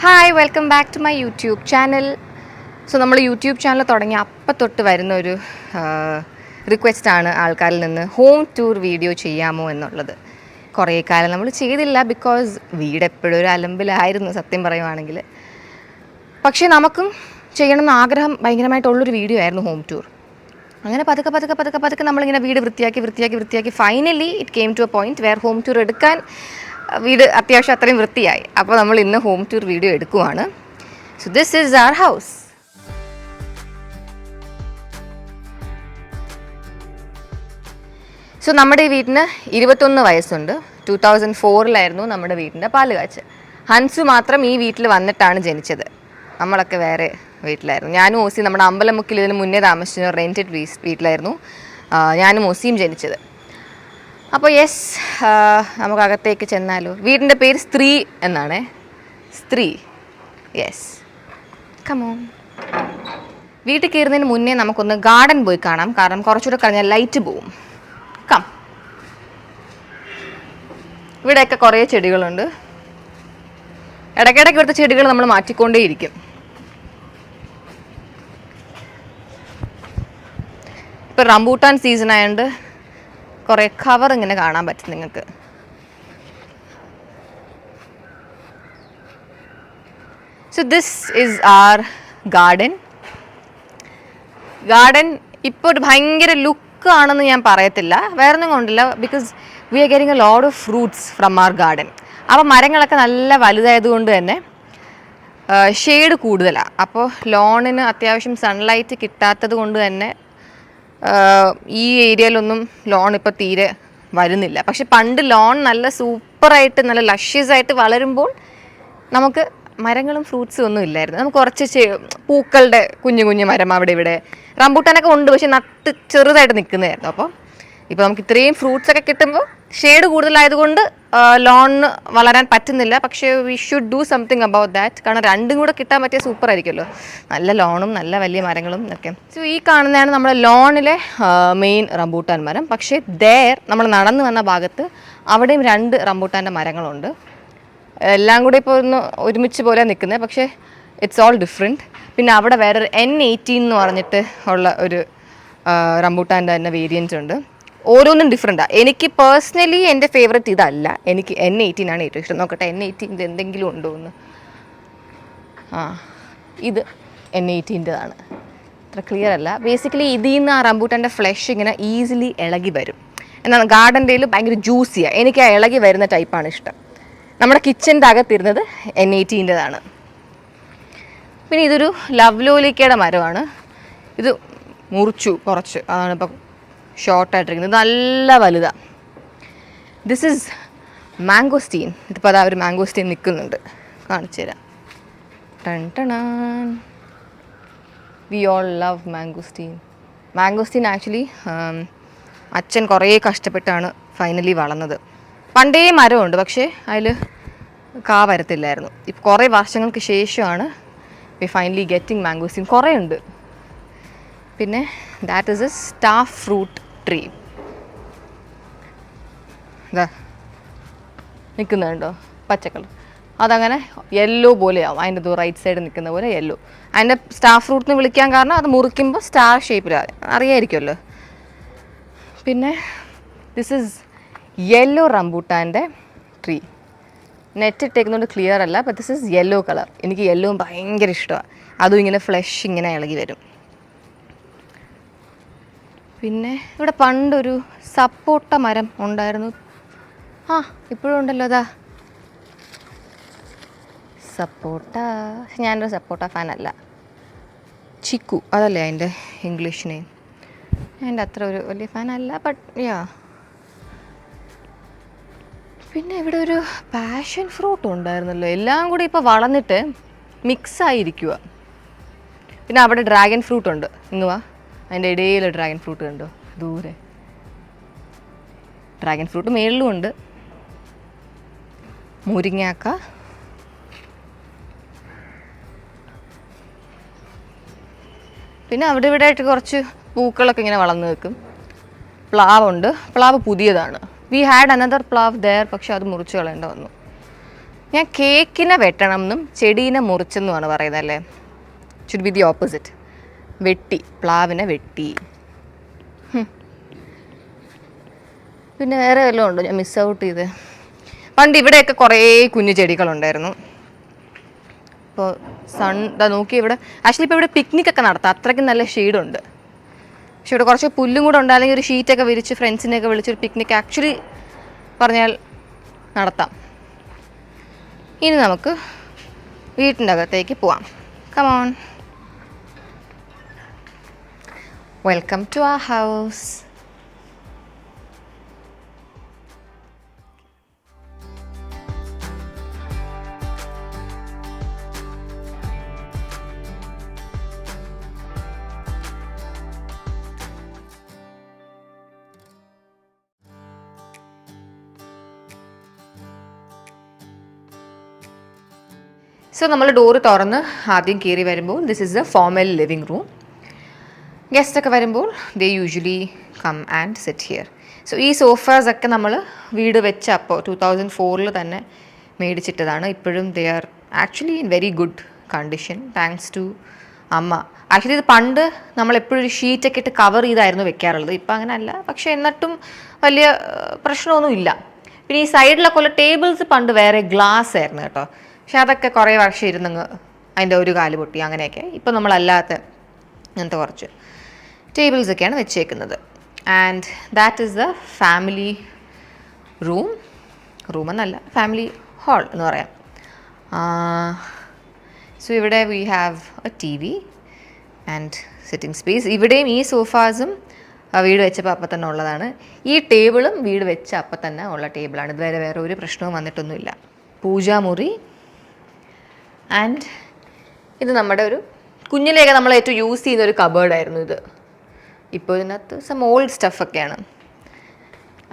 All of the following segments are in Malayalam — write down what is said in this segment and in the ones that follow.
Hi, welcome back to my YouTube channel. So നമ്മൾ യൂട്യൂബ് ചാനൽ തുടങ്ങി അപ്പം തൊട്ട് വരുന്ന ഒരു റിക്വസ്റ്റാണ് ആൾക്കാരിൽ നിന്ന് ഹോം ടൂർ വീഡിയോ ചെയ്യാമോ എന്നുള്ളത്. കുറേ കാലം നമ്മൾ ചെയ്തില്ല, ബിക്കോസ് വീട് എപ്പോഴും ഒരു അലമ്പിലായിരുന്നു സത്യം പറയുവാണെങ്കിൽ. പക്ഷേ നമുക്കും ചെയ്യണമെന്ന് ആഗ്രഹം ഭയങ്കരമായിട്ടുള്ളൊരു വീഡിയോ ആയിരുന്നു ഹോം ടൂർ. അങ്ങനെ പതുക്കെ നമ്മളിങ്ങനെ വീട് വൃത്തിയാക്കി finally it came to a point where home tour എടുക്കാൻ വീട് അത്യാവശ്യം അത്രയും വൃത്തിയായി. അപ്പോൾ നമ്മൾ ഇന്ന് ഹോം ടൂർ വീഡിയോ എടുക്കുവാണ്. So this is our house. So നമ്മുടെ ഈ വീട്ടിന് 21 വയസ്സുണ്ട്. 2004 നമ്മുടെ വീടിൻ്റെ പാല് കാച്ച്. ഹൻസു മാത്രം ഈ വീട്ടിൽ വന്നിട്ടാണ് ജനിച്ചത്. നമ്മളൊക്കെ വേറെ വീട്ടിലായിരുന്നു. ഞാനും ഓസി നമ്മുടെ അമ്പലമുക്കിൽ ഇതിന് മുന്നേ താമസിച്ച റെൻറ്റഡ് വീട്ടിലായിരുന്നു ഞാനും ഓസിയും ജനിച്ചത്. അപ്പോൾ യെസ്, നമുക്കകത്തേക്ക് ചെന്നാലോ. വീടിൻ്റെ പേര് സ്ത്രീ എന്നാണ്. സ്ത്രീ, യെസ്, കമോൺ. വീട്ടിൽ കയറുന്നതിന് മുന്നേ നമുക്കൊന്ന് ഗാർഡൻ പോയി കാണാം, കാരണം കുറച്ചുകൂടെ കഴിഞ്ഞാൽ ലൈറ്റ് പോവും. കം. ഇവിടെയൊക്കെ കുറേ ചെടികളുണ്ട്. ഇടയ്ക്കിടയ്ക്ക് ഇവിടുത്തെ ചെടികൾ നമ്മൾ മാറ്റിക്കൊണ്ടേയിരിക്കും. ഇപ്പോൾ റംബൂട്ടാൻ സീസൺ ആയതുകൊണ്ട് കുറേ കവർ ഇങ്ങനെ കാണാൻ പറ്റും നിങ്ങൾക്ക്. So this is our garden. ഇപ്പോൾ ഒരു ഭയങ്കര ലുക്ക് ആണെന്ന് ഞാൻ പറയത്തില്ല, വേറൊന്നും കൊണ്ടില്ല, because we are getting a lot of fruits from our garden. അപ്പോൾ മരങ്ങളൊക്കെ നല്ല വലുതായതുകൊണ്ട് തന്നെ ഷെയ്ഡ് കൂടുതലാണ്. അപ്പോൾ ലോണിന് അത്യാവശ്യം സൺലൈറ്റ് കിട്ടാത്തത് കൊണ്ട് തന്നെ ഈ ഏരിയയിലൊന്നും ലോൺ ഇപ്പോൾ തീരെ വരുന്നില്ല. പക്ഷെ പണ്ട് ലോൺ നല്ല സൂപ്പറായിട്ട് നല്ല ലഷ്യസ് ആയിട്ട് വളരുമ്പോൾ നമുക്ക് മരങ്ങളും ഫ്രൂട്ട്സും ഒന്നും ഇല്ലായിരുന്നു. നമുക്ക് കുറച്ച് പൂക്കളുടെ കുഞ്ഞു മരം അവിടെ ഇവിടെ, റംബൂട്ടാനൊക്കെ ഉണ്ട്, പക്ഷെ നട്ട് ചെറുതായിട്ട് നിൽക്കുന്നതായിരുന്നു. അപ്പോൾ ഇപ്പോൾ നമുക്ക് ഇത്രയും ഫ്രൂട്ട്സൊക്കെ കിട്ടുമ്പോൾ ഷെയ്ഡ് കൂടുതലായതുകൊണ്ട് ലോണിന് വളരാൻ പറ്റുന്നില്ല. പക്ഷേ we should do something about that. കാരണം രണ്ടും കൂടെ കിട്ടാൻ പറ്റിയ സൂപ്പർ ആയിരിക്കുമല്ലോ, നല്ല ലോണും നല്ല വലിയ മരങ്ങളും ഒക്കെ. സോ ഈ കാണുന്നതാണ് നമ്മുടെ ലോണിലെ മെയിൻ റംബൂട്ടാൻ മരം. പക്ഷേ നമ്മൾ നടന്നു വന്ന ഭാഗത്ത് അവിടെയും 2 റംബൂട്ടാൻ്റെ മരങ്ങളുണ്ട്. എല്ലാം കൂടി ഇപ്പോൾ ഒന്ന് ഒരുമിച്ച് പോലെ നിൽക്കുന്നത്, പക്ഷേ ഇറ്റ്സ് ഓൾ ഡിഫറെൻറ്റ്. പിന്നെ അവിടെ വേറൊരു N18 എന്ന് പറഞ്ഞിട്ട് ഉള്ള ഒരു റംബൂട്ടാൻ്റെ തന്നെ വേരിയൻ്റ് ഉണ്ട്. ഓരോന്നും ഡിഫറെൻറ്റാണ്. എനിക്ക് പേഴ്സണലി എൻ്റെ ഫേവററ്റ് ഇതല്ല, എനിക്ക് N18 ആണ് ഏറ്റവും ഇഷ്ടം. നോക്കട്ടെ N18 എന്തെങ്കിലും ഉണ്ടോ എന്ന്. ഇത് N18-താണ്. അത്ര ക്ലിയർ അല്ല. ബേസിക്കലി ഇതിൽ നിന്ന് ആ റംബൂട്ടാൻ്റെ ഫ്ലഷ് ഇങ്ങനെ ഈസിലി ഇളകി വരും. എന്നാൽ ഗാർഡൻ്റെയിൽ ഭയങ്കര ജ്യൂസിയാണ്. എനിക്ക് ആ ഇളകി വരുന്ന ടൈപ്പാണ് ഇഷ്ടം. നമ്മുടെ കിച്ചൻ്റെ അകത്തിരുന്നത് N18-താണ്. പിന്നെ ഇതൊരു ലവ്ലോലിക്കയുടെ മരമാണ്. ഇത് മുറിച്ചു കുറച്ച്, അതാണ് ഇപ്പം ഷോർട്ടായിട്ടിരിക്കുന്നത്. നല്ല വലുതാണ്. This is mangosteen. ഇതിപ്പോൾ അതാ ഒരു മാംഗോസ്റ്റീൻ നിൽക്കുന്നുണ്ട്, കാണിച്ചു തരാം. We all love mangosteen actually അച്ഛൻ കുറേ കഷ്ടപ്പെട്ടാണ് ഫൈനലി വളർന്നത്. പണ്ടേ മരമുണ്ട്, പക്ഷേ അതിൽ കാ വരത്തില്ലായിരുന്നു. ഇപ്പോൾ കുറേ വർഷങ്ങൾക്ക് ശേഷമാണ് വി ഫൈനലി ഗെറ്റിംഗ് മാംഗോസ്റ്റീൻ. കുറേ ഉണ്ട്. പിന്നെ that is A star fruit tree. ഇതാ നിൽക്കുന്നുണ്ടോ പച്ചക്കളർ, അതങ്ങനെ യെല്ലോ പോലെയാവും. അതിൻ്റെ റൈറ്റ് സൈഡ് നിൽക്കുന്ന പോലെ യെല്ലോ. അതിൻ്റെ സ്റ്റാർ ഫ്രൂട്ട് എന്ന് വിളിക്കാൻ കാരണം അത് മുറിക്കുമ്പോൾ സ്റ്റാർ ഷേപ്പിലാണ്, അറിയായിരിക്കുമല്ലോ. പിന്നെ ദിസ് ഈസ് യെല്ലോ റംബൂട്ടാൻ്റെ ട്രീ. നെറ്റ് ഇട്ടേക്കുന്നതുകൊണ്ട് ക്ലിയർ അല്ല, but this is yellow colour. എനിക്ക് യെല്ലോവും ഭയങ്കര ഇഷ്ടമാണ്. അതും ഇങ്ങനെ ഫ്ലഷ് ഇങ്ങനെ ഇളകി വരും. പിന്നെ ഇവിടെ പണ്ടൊരു സപ്പോട്ട മരം ഉണ്ടായിരുന്നു. ഇപ്പോഴും ഉണ്ടല്ലോ. അതാ സപ്പോട്ട. ഞാനൊരു സപ്പോട്ട ഫാൻ അല്ല, ചിക്കു അതല്ലേ അതിൻ്റെ ഇംഗ്ലീഷ് നെയിം. എൻ്റെ അത്ര ഒരു വലിയ ഫാൻ അല്ല, ബട്ട് യാ. പിന്നെ ഇവിടെ ഒരു പാഷൻ ഫ്രൂട്ട് ഉണ്ടായിരുന്നല്ലോ. എല്ലാം കൂടി ഇപ്പോൾ വളർന്നിട്ട് മിക്സായിരിക്കുക. പിന്നെ അവിടെ ഡ്രാഗൺ ഫ്രൂട്ട് ഉണ്ട്. ഇങ്ങുവാ, അതിൻ്റെ ഇടയിൽ ഡ്രാഗൺ ഫ്രൂട്ട് കണ്ടോ ദൂരെ. ഡ്രാഗൺ ഫ്രൂട്ട് മേളിലും ഉണ്ട്. മുരിങ്ങാക്ക. പിന്നെ അവിടെ ഇവിടെ ആയിട്ട് കുറച്ച് പൂക്കളൊക്കെ ഇങ്ങനെ വളർന്നു നിൽക്കും. പ്ലാവുണ്ട്. പ്ലാവ് പുതിയതാണ്. വി ഹാഡ് അനദർ പ്ലാവ് ദെയർ, പക്ഷെ അത് മുറിച്ച് കളയേണ്ട വന്നു. ഞാൻ കേക്കിനെ വെട്ടണം എന്നും ചെടീനെ മുറിച്ചെന്നുമാണ് പറയുന്നത് അല്ലേ? Should be the opposite. വെട്ടി, പ്ലാവിനെ വെട്ടി. പിന്നെ വേറെ വല്ലതും ഉണ്ടോ ഞാൻ മിസ് ഔട്ട് ചെയ്ത്? പണ്ട് ഇവിടെയൊക്കെ കുറേ കുഞ്ഞു ചെടികളുണ്ടായിരുന്നു. ഇപ്പോൾ നോക്കി ഇവിടെ ആക്ച്വലി ഇപ്പോൾ ഇവിടെ പിക്നിക്കൊക്കെ നടത്താം, അത്രയ്ക്കും നല്ല ഷെയ്ഡുണ്ട്. പക്ഷെ ഇവിടെ കുറച്ച് പുല്ലും കൂടെ ഉണ്ടായിരുന്നെങ്കിൽ ഒരു ഷീറ്റൊക്കെ വിരിച്ച് ഫ്രണ്ട്സിനെയൊക്കെ വിളിച്ചൊരു പിക്നിക്ക് ആക്ച്വലി പറഞ്ഞാൽ നടത്താം. ഇനി നമുക്ക് വീട്ടിൻ്റെ അകത്തേക്ക് പോവാം. Come on, welcome to our house. So നമ്മൾ ഡോറ് തുറന്ന് ആദ്യം കയറി വരുമ്പോൾ this is a formal living room. ഗസ്റ്റൊക്കെ വരുമ്പോൾ they usually come and sit here. So ഈ സോഫാസൊക്കെ നമ്മൾ വീട് വെച്ച അപ്പോൾ 2004 തന്നെ മേടിച്ചിട്ടതാണ്. ഇപ്പോഴും they are actually in very good condition thanks to അമ്മ. ആക്ച്വലി ഇത് പണ്ട് നമ്മളെപ്പോഴും ഒരു ഷീറ്റൊക്കെ ഇട്ട് കവർ ചെയ്തായിരുന്നു വെക്കാറുള്ളത്. ഇപ്പം അങ്ങനെ അല്ല, പക്ഷേ എന്നിട്ടും വലിയ പ്രശ്നമൊന്നുമില്ല. പിന്നെ ഈ സൈഡിലൊക്കെ ഉള്ള ടേബിൾസ് പണ്ട് വേറെ ഗ്ലാസ് ആയിരുന്നു കേട്ടോ. പക്ഷെ അതൊക്കെ കുറേ വർഷം ഇരുന്നങ്ങ് അതിൻ്റെ ഒരു കാല് പൊട്ടി അങ്ങനെയൊക്കെ. ഇപ്പം നമ്മളല്ലാത്ത അങ്ങനത്തെ കുറച്ച് ടേബിൾസൊക്കെയാണ് വെച്ചേക്കുന്നത്. And that is the family റൂമെന്നല്ല, ഫാമിലി ഹാൾ എന്ന് പറയാം. സോ ഇവിടെ we have a T V and sitting space. ഇവിടെയും ഈ സോഫാസും വീട് വെച്ചപ്പോൾ അപ്പം തന്നെ ഉള്ളതാണ്. ഈ ടേബിളും വീട് വെച്ച അപ്പം തന്നെ ഉള്ള ടേബിളാണ്. ഇതുവരെ വേറെ ഒരു പ്രശ്നവും വന്നിട്ടൊന്നുമില്ല. പൂജാമുറി. ആൻഡ് ഇത് നമ്മുടെ ഒരു കുഞ്ഞിലേക്ക് നമ്മൾ ഏറ്റവും യൂസ് ചെയ്യുന്ന ഒരു കബേർഡായിരുന്നു ഇത്. ഇപ്പോൾ ഇതിനകത്ത് സം ഓൾഡ് സ്റ്റഫൊക്കെയാണ്.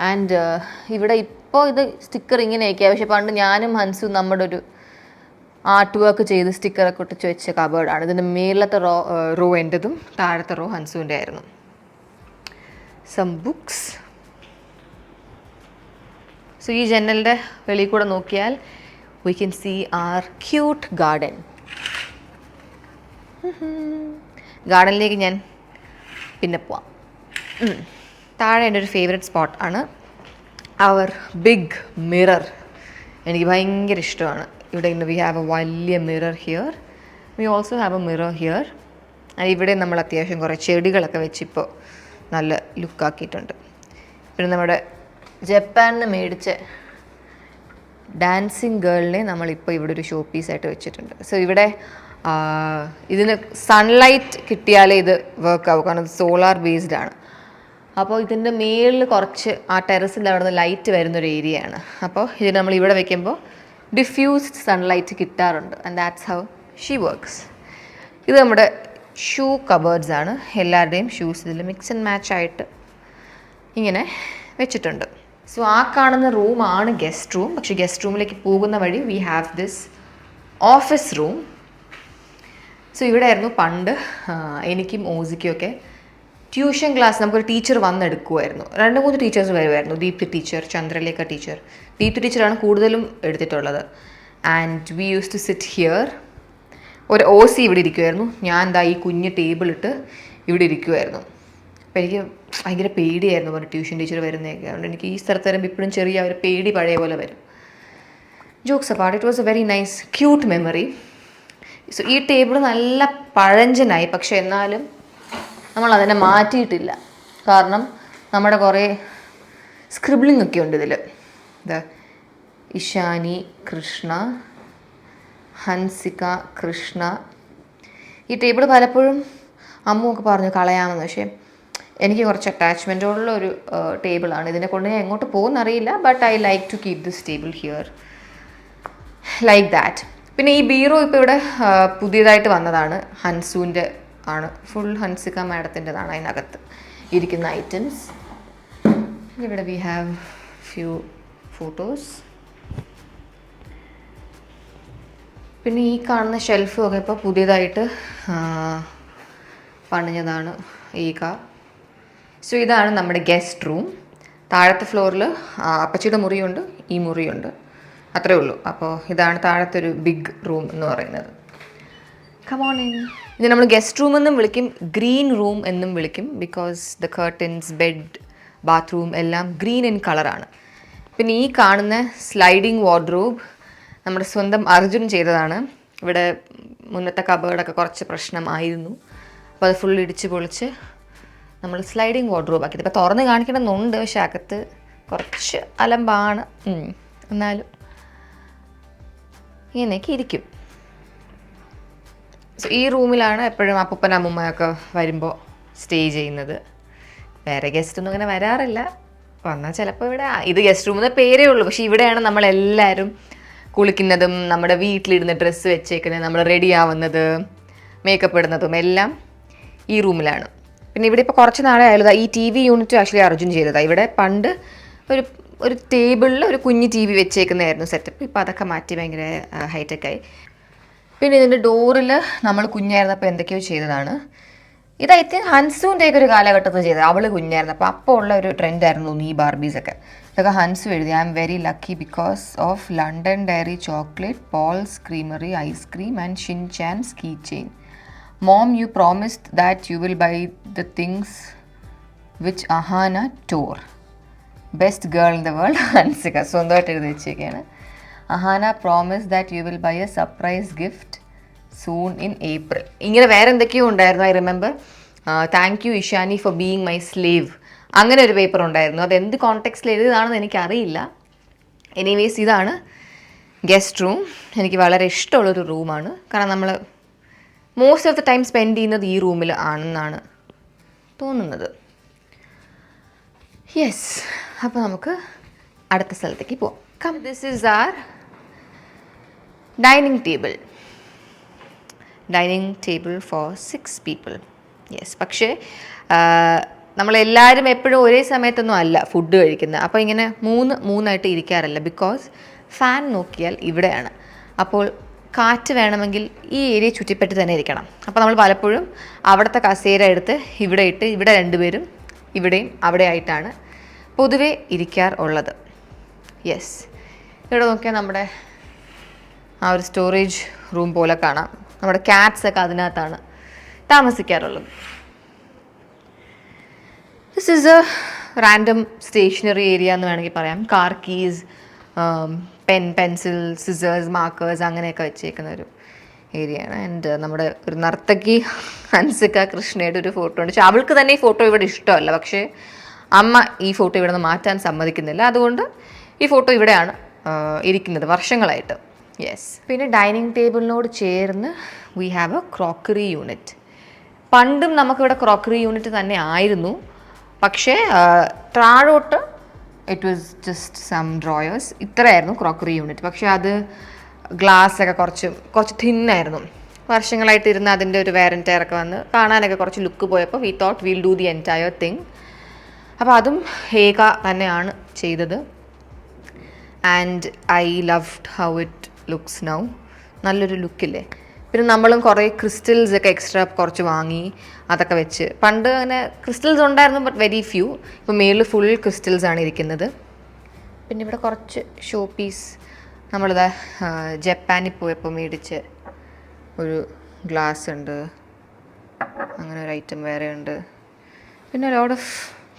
ആൻഡ് ഇവിടെ ഇപ്പോൾ ഇത് സ്റ്റിക്കർ ഇങ്ങനെയൊക്കെയാണ്. പക്ഷെ പണ്ട് ഞാനും ഹൻസും നമ്മുടെ ഒരു ആർട്ട് വർക്ക് ചെയ്ത് സ്റ്റിക്കറൊക്കെ ഒട്ടിച്ച് വെച്ച കബേർഡാണ്. ഇതിൻ്റെ മേലത്തെ റോ എൻ്റെതും താഴത്തെ റോ ഹൻസുവിൻ്റെ ആയിരുന്നു. Some books. സോ ഈ ജനലിൻ്റെ വെളിയിൽ കൂടെ നോക്കിയാൽ we can see our cute garden. ഗാർഡനിലേക്ക് ഞാൻ പിന്നെ പോവാം. താഴെ എൻ്റെ ഒരു ഫേവറേറ്റ് സ്പോട്ട് ആണ് അവർ ബിഗ് മിറർ. എനിക്ക് ഭയങ്കര ഇഷ്ടമാണ്. ഇവിടെ വി ഹാവ് എ വലിയ mirror here. We also have A mirror here. ഇവിടെ നമ്മൾ അത്യാവശ്യം കുറേ ചെടികളൊക്കെ വെച്ചിപ്പോൾ നല്ല ലുക്കാക്കിയിട്ടുണ്ട്. പിന്നെ നമ്മുടെ ജപ്പാനിൽ മേടിച്ച ഡാൻസിങ് ഗേളിനെ നമ്മളിപ്പോൾ ഇവിടെ ഒരു ഷോ പീസായിട്ട് വെച്ചിട്ടുണ്ട്. സോ ഇവിടെ ഇതിന് സൺലൈറ്റ് കിട്ടിയാലേ ഇത് വർക്ക് ആവും, കാരണം ഇത് സോളാർ ബേസ്ഡ് ആണ്. അപ്പോൾ ഇതിൻ്റെ മേളിൽ കുറച്ച് ആ ടെറസിൻ്റെ അവിടെ നിന്ന് ലൈറ്റ് വരുന്നൊരു ഏരിയയാണ്. അപ്പോൾ ഇത് നമ്മൾ ഇവിടെ വെക്കുമ്പോൾ ഡിഫ്യൂസ്ഡ് സൺലൈറ്റ് കിട്ടാറുണ്ട്. And that's how she works. ഇത് നമ്മുടെ ഷൂ കബേർഡ്സ് ആണ്. എല്ലാവരുടെയും ഷൂസ് ഇതിൽ മിക്സ് ആൻഡ് മാച്ച് ആയിട്ട് ഇങ്ങനെ വെച്ചിട്ടുണ്ട്. സോ ആ കാണുന്ന റൂമാണ് ഗസ്റ്റ് റൂം. പക്ഷേ ഗസ്റ്റ് റൂമിലേക്ക് പോകുന്ന വഴി we have this office room. So ഇവിടെ ആയിരുന്നു പണ്ട് എനിക്കും ഓസിക്കും ഒക്കെ ട്യൂഷൻ ക്ലാസ് നമുക്കൊരു ടീച്ചർ വന്നെടുക്കുമായിരുന്നു. 2-3 ടീച്ചേഴ്സ് വരുമായിരുന്നു. Deepti teacher, Chandralekha teacher. ദീപ്തി ടീച്ചറാണ് കൂടുതലും എടുത്തിട്ടുള്ളത്. And we use to sit here. ഒരു ഓസി ഇവിടെ ഇരിക്കുമായിരുന്നു. ഞാൻ എന്താ ഈ കുഞ്ഞ് ടേബിളിട്ട് ഇവിടെ ഇരിക്കുമായിരുന്നു. അപ്പോൾ എനിക്ക് ഭയങ്കര പേടിയായിരുന്നു പറഞ്ഞു ട്യൂഷൻ ടീച്ചർ വരുന്നതൊക്കെ. അതുകൊണ്ട് എനിക്ക് ഈ സ്ഥലത്ത് വരുമ്പോൾ ഇപ്പോഴും ചെറിയ ഒരു പേടി പഴയ പോലെ വരും. Jokes apart, it was A very nice cute memory. So ഈ ടേബിൾ നല്ല പഴഞ്ചനായി, പക്ഷെ എന്നാലും നമ്മൾ അതിനെ മാറ്റിയിട്ടില്ല. കാരണം നമ്മുടെ കുറേ സ്ക്രിബ്ലിംഗ് ഒക്കെ ഉണ്ട് ഇതിൽ. ഇത് ഇഷാനി, കൃഷ്ണ, ഹൻസിക, കൃഷ്ണ. ഈ ടേബിൾ പലപ്പോഴും അമ്മുവൊക്കെ പറഞ്ഞു കളയാമെന്ന്. പക്ഷേ എനിക്ക് കുറച്ച് അറ്റാച്ച്മെൻറ്റുള്ള ഒരു ടേബിളാണ്. ഇതിനെ കൊണ്ട് ഞാൻ എങ്ങോട്ട് പോകുമെന്നറിയില്ല. But I like to keep this table here like that. പിന്നെ ഈ ബീറോ ഇപ്പോൾ ഇവിടെ പുതിയതായിട്ട് വന്നതാണ്. ഹൻസുവിൻ്റെ ആണ്. ഫുൾ ഹൻസിക മാഡത്തിൻ്റെതാണ് അതിനകത്ത് ഇരിക്കുന്ന ഐറ്റംസ്. ഇവിടെ വി ഹാവ് ഫ്യൂ ഫോട്ടോസ്. പിന്നെ ഈ കാണുന്ന ഷെൽഫും ഒക്കെ ഇപ്പോൾ പുതിയതായിട്ട് പണിഞ്ഞതാണ് ഈ കാ. സോ ഇതാണ് നമ്മുടെ ഗസ്റ്റ് റൂം. താഴത്തെ ഫ്ലോറിൽ അപ്പച്ചിയുടെ മുറിയുണ്ട്, ഈ മുറിയുണ്ട്. അത്രേ ഉള്ളൂ. അപ്പോൾ ഇതാണ് താഴത്തെ ഒരു ബിഗ് റൂം എന്ന് പറയുന്നത്. Come on in. ഇത് നമ്മൾ ഗസ്റ്റ് റൂം എന്നും വിളിക്കും, ഗ്രീൻ റൂം എന്നും വിളിക്കും. Because the curtains, bed, bathroom എല്ലാം ഗ്രീൻ ഇൻ കളറാണ്. പിന്നെ ഈ കാണുന്ന സ്ലൈഡിങ് വാർഡ്രോബ് നമ്മുടെ സ്വന്തം അർജുൻ ചെയ്തതാണ്. ഇവിടെ മുന്നത്തെ കബേർഡൊക്കെ കുറച്ച് പ്രശ്നമായിരുന്നു. അപ്പോൾ അത് ഫുൾ ഇടിച്ച് പൊളിച്ച് നമ്മൾ സ്ലൈഡിങ് വാർഡ്രോബ് ആക്കിയത്. ഇപ്പോൾ തുറന്ന് കാണിക്കണമെന്നുണ്ട്, പക്ഷെ അകത്ത് കുറച്ച് അലമ്പാണ്. എന്നാലും ഇങ്ങനെയൊക്കെ ഇരിക്കും. സോ ഈ റൂമിലാണ് എപ്പോഴും അപ്പൂപ്പൻ അമ്മൂമ്മയൊക്കെ വരുമ്പോൾ സ്റ്റേ ചെയ്യുന്നത്. വേറെ ഗസ്റ്റ് ഒന്നും അങ്ങനെ വരാറില്ല. വന്നാൽ ചിലപ്പോൾ ഇവിടെ ഇത് ഗസ്റ്റ് റൂം എന്ന പേരേ ഉള്ളൂ. പക്ഷേ ഇവിടെയാണ് നമ്മളെല്ലാവരും കുളിക്കുന്നതും നമ്മുടെ വീട്ടിലിരുന്ന് ഡ്രസ്സ് വെച്ചേക്കുന്നത്, നമ്മൾ റെഡി ആവുന്നത്, മേക്കപ്പ് ഇടുന്നതും എല്ലാം ഈ റൂമിലാണ്. പിന്നെ ഇവിടെ ഇപ്പോൾ കുറച്ച് നാളെ ആയാലും ഈ T V unit actually Arjun ചെയ്തതാണ്. ഇവിടെ പണ്ട് ഒരു ടേബിളിൽ ഒരു കുഞ്ഞ് ടി വി വെച്ചേക്കുന്നതായിരുന്നു സെറ്റപ്പ്. ഇപ്പോൾ അതൊക്കെ മാറ്റി ഭയങ്കര ഹൈടെക്കായി. പിന്നെ ഇതിൻ്റെ ഡോറിൽ നമ്മൾ കുഞ്ഞായിരുന്നപ്പോൾ എന്തൊക്കെയോ ചെയ്തതാണ്. ഇത് ഐ തിങ്ക് ഹൻസുവിൻ്റെയൊക്കെ ഒരു കാലഘട്ടത്തിൽ ചെയ്തത്. അവൾ കുഞ്ഞായിരുന്നപ്പോൾ അപ്പോൾ ഉള്ള ഒരു ട്രെൻഡായിരുന്നു ഈ ബാർബീസൊക്കെ. ഇതൊക്കെ ഹൻസു എഴുതി, I am very lucky because of London dairy chocolate, Paul's creamery ice cream and Shinchan's key chain. Mom you promised that you will buy the things which Ahana ടോർ. Best girl in the world Hansika. സ്വന്തമായിട്ട് എഴുതി വെച്ചേക്കാണ്. Ahana promise that you will buy a surprise gift soon in April. ഇങ്ങനെ വേറെ എന്തൊക്കെയോ ഉണ്ടായിരുന്നു. I remember thank you Ishani for being my slave. അങ്ങനെ ഒരു പേപ്പർ ഉണ്ടായിരുന്നു. അത് എന്ത് കോണ്ടെക്സ്റ്റിൽ എഴുതിയതാണെന്ന് എനിക്കറിയില്ല. എനിവേസ് ഇതാണ് ഗസ്റ്റ് റൂം. എനിക്ക് വളരെ ഇഷ്ടമുള്ളൊരു റൂമാണ്. കാരണം നമ്മൾ most of the time spend ചെയ്യുന്നത് ഈ റൂമിൽ ആണെന്നാണ് തോന്നുന്നത്. യെസ്, അപ്പോൾ നമുക്ക് അടുത്ത സ്ഥലത്തേക്ക് പോവാം. Come, this is our dining table for 6 people. Yes, പക്ഷേ നമ്മളെല്ലാവരും എപ്പോഴും ഒരേ സമയത്തൊന്നും അല്ല ഫുഡ് കഴിക്കുന്നത്. അപ്പോൾ ഇങ്ങനെ മൂന്നായിട്ട് ഇരിക്കാറില്ല. ബിക്കോസ് ഫാൻ നോക്കിയാൽ ഇവിടെയാണ്. അപ്പോൾ കാറ്റ് വേണമെങ്കിൽ ഈ ഏരിയ ചുറ്റിപ്പറ്റി തന്നെ ഇരിക്കണം. അപ്പോൾ നമ്മൾ പലപ്പോഴും അവിടുത്തെ കസേര എടുത്ത് ഇവിടെ ഇട്ട് ഇവിടെ രണ്ടുപേരും ഇവിടെയും അവിടെ ആയിട്ടാണ് പൊതുവെ ഇരിക്കാറുള്ളത്. യെസ്, ഇവിടെ നോക്കിയാൽ നമ്മുടെ ആ ഒരു സ്റ്റോറേജ് റൂം പോലെ കാണാം. നമ്മുടെ ക്യാറ്റ്സൊക്കെ അതിനകത്താണ് താമസിക്കാറുള്ളത്. This is a random stationery area എന്ന് വേണമെങ്കിൽ പറയാം. Car keys, pencil, scissors, markers അങ്ങനെയൊക്കെ വെച്ചേക്കുന്ന ഒരു ഏരിയയാണ്. ആൻഡ് നമ്മുടെ ഒരു നർത്തകി ഹൻസിക കൃഷ്ണയുടെ ഒരു ഫോട്ടോ ഉണ്ട്. പക്ഷെ അവൾക്ക് തന്നെ ഈ ഫോട്ടോ ഇവിടെ ഇഷ്ടമല്ല. പക്ഷേ അമ്മ ഈ ഫോട്ടോ ഇവിടെ നിന്ന് മാറ്റാൻ സമ്മതിക്കുന്നില്ല. അതുകൊണ്ട് ഈ ഫോട്ടോ ഇവിടെയാണ് ഇരിക്കുന്നത് വർഷങ്ങളായിട്ട്. യെസ്, പിന്നെ ഡൈനിങ് ടേബിളിനോട് ചേർന്ന് we have a crockery unit. പണ്ടും നമുക്കിവിടെ ക്രോക്കറി യൂണിറ്റ് തന്നെ ആയിരുന്നു. പക്ഷേ താഴോട്ട് it was just some drawers. ഇത്രയായിരുന്നു ക്രോക്കറി യൂണിറ്റ്. പക്ഷേ അത് ഗ്ലാസ്സൊക്കെ കുറച്ച് തിന്നായിരുന്നു. വർഷങ്ങളായിട്ട് ഇരുന്ന് അതിൻ്റെ ഒരു വെയർ ആൻഡ് ടയർ ഒക്കെ വന്ന് കാണാനൊക്കെ കുറച്ച് ലുക്ക് പോയപ്പോൾ we thought will do the entire thing. അപ്പോൾ അതും ഹേഗ തന്നെയാണ് ചെയ്തത്. And I loved how it looks now. നല്ലൊരു ലുക്കില്ലേ. പിന്നെ നമ്മളും കുറേ ക്രിസ്റ്റൽസ് ഒക്കെ എക്സ്ട്രാ കുറച്ച് വാങ്ങി അതൊക്കെ വെച്ച്. പണ്ട് അങ്ങനെ ക്രിസ്റ്റൽസ് ഉണ്ടായിരുന്നു, ബട്ട് വെരി ഫ്യൂ. ഇപ്പോൾ മേളിൽ ഫുൾ ക്രിസ്റ്റൽസ് ആണ് ഇരിക്കുന്നത്. പിന്നെ ഇവിടെ കുറച്ച് ഷോ പീസ് നമ്മളിതാ ജപ്പാനിൽ പോയപ്പോൾ മേടിച്ച് ഒരു ഗ്ലാസ് ഉണ്ട്. അങ്ങനെ ഒരു ഐറ്റം വേറെ ഉണ്ട്. പിന്നെ lot of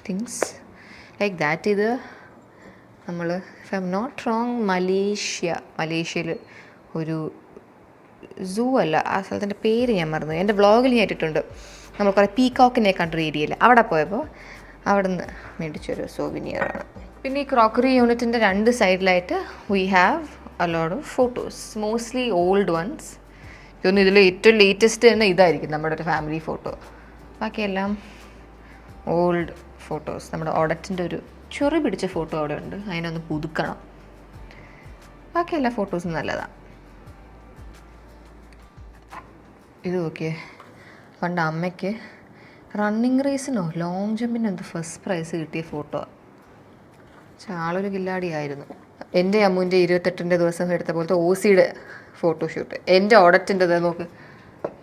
things like that. ഇത് നമ്മൾ if I M not wrong മലേഷ്യയിൽ ഒരു സൂ അല്ല, ആ സ്ഥലത്തിൻ്റെ പേര് ഞാൻ മറന്നു. എൻ്റെ വ്ളോഗിൽ ഞാൻ ഇട്ടിട്ടുണ്ട്. നമ്മൾ കുറേ പീകോക്കിനെ കണ്ടൊരു ഏരിയയിൽ അവിടെ പോയപ്പോൾ അവിടെ നിന്ന് മേടിച്ചൊരു സോവിനിയറാണ്. പിന്നെ ഈ ക്രോക്കറി യൂണിറ്റിൻ്റെ 2 സൈഡിലായിട്ട് we have a lot of photos, mostly old ones. ഇതൊന്നും ഇതിൽ ഏറ്റവും ലേറ്റസ്റ്റ് തന്നെ ഇതായിരിക്കും നമ്മുടെ ഒരു ഫാമിലി ഫോട്ടോ. ബാക്കിയെല്ലാം ഓൾഡ് ഫോട്ടോസ്. നമ്മുടെ ഓഡറ്റിൻ്റെ ഒരു ചൊറി പിടിച്ച ഫോട്ടോ അവിടെ ഉണ്ട്, അതിനൊന്ന് പുതുക്കണം. ബാക്കി എല്ലാ ഫോട്ടോസും നല്ലതാണ്. ഇത് നോക്കിയേ, പണ്ട് അമ്മയ്ക്ക് റണ്ണിങ് റേസിനോ ലോങ് ജമ്പിനോ എന്ത് ഫസ്റ്റ് പ്രൈസ് കിട്ടിയ ഫോട്ടോ. പക്ഷെ ആളൊരു കില്ലാടിയായിരുന്നു. എൻ്റെ അമ്മുവിൻ്റെ 28ൻ്റെ ദിവസം എടുത്ത പോലത്തെ ഓസിയുടെ ഫോട്ടോഷൂട്ട്. എൻ്റെ ഓഡറ്റിൻ്റെ നോക്ക്,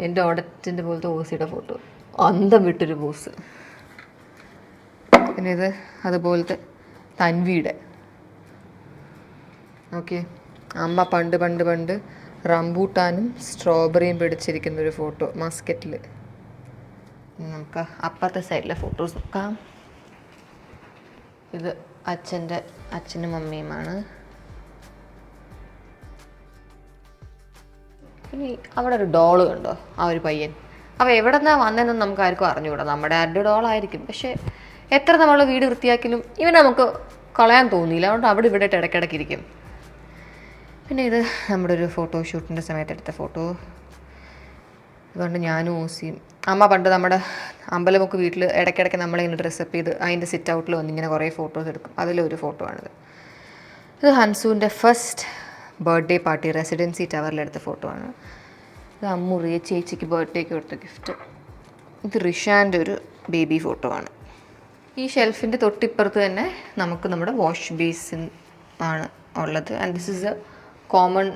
എൻ്റെ ഓഡറ്റിൻ്റെ പോലത്തെ ഓസിയുടെ ഫോട്ടോ. അന്തം വിട്ടൊരു പോസ്. പിന്നെ ഇത് അതുപോലത്തെ തൻവിയുടെ. ഓക്കെ, അമ്മ പണ്ട് പണ്ട് പണ്ട് റംബൂട്ടാനും സ്ട്രോബെറിയും പിടിച്ചിരിക്കുന്നൊരു ഫോട്ടോ മസ്കറ്റിൽ. നമുക്ക് അപ്പുറത്തെ സൈഡിലെ ഫോട്ടോസ് നോക്കാം. ഇത് അച്ഛനും മമ്മിയുമാണ്. ഇനി അവിടെ ഒരു ഡോള് കണ്ടോ, ആ ഒരു പയ്യൻ. അവ എവിടെ നിന്നാണ് വന്നതെന്ന് നമുക്ക് ആർക്കും അറിഞ്ഞുകൂടാ. നമ്മുടെ ആരുടെ ഡോളായിരിക്കും. പക്ഷേ എത്ര നമ്മൾ വീട് വൃത്തിയാക്കിയാലും ഇവനെ നമുക്ക് കളയാൻ തോന്നിയില്ല. അതുകൊണ്ട് അവിടെ ഇവിടെ ഇടയ്ക്കിടയ്ക്ക് ഇരിക്കും. പിന്നെ ഇത് നമ്മുടെ ഒരു ഫോട്ടോഷൂട്ടിൻ്റെ സമയത്ത് എടുത്ത ഫോട്ടോ. അതുകൊണ്ട് ഞാനും ഓസിയും അമ്മ പണ്ട് നമ്മുടെ അമ്പലമൊക്കെ വീട്ടിൽ ഇടയ്ക്കിടയ്ക്ക് നമ്മളിങ്ങനെ ഡ്രസ്സപ്പ് ചെയ്ത് അതിൻ്റെ സിറ്റ് ഔട്ടിൽ വന്നിങ്ങനെ കുറേ ഫോട്ടോസ് എടുക്കും. അതിലൊരു ഫോട്ടോ ആണിത്. ഇത് ഹൻസുവിൻ്റെ ഫസ്റ്റ് ബർത്ത്ഡേ പാർട്ടി റെസിഡൻസി ടവറിലെടുത്ത ഫോട്ടോ ആണ്. ഇത് അമ്മുറിയ ചേച്ചിക്ക് ബർത്ത്ഡേക്ക് കൊടുത്ത ഗിഫ്റ്റ്. ഇത് റിഷാൻ്റെ ഒരു ബേബി ഫോട്ടോ ആണ്. ഈ ഷെൽഫിൻ്റെ തൊട്ടിപ്പുറത്ത് തന്നെ നമുക്ക് നമ്മുടെ വാഷ് ബേസിൻ ആണ് ഉള്ളത്. And this is a common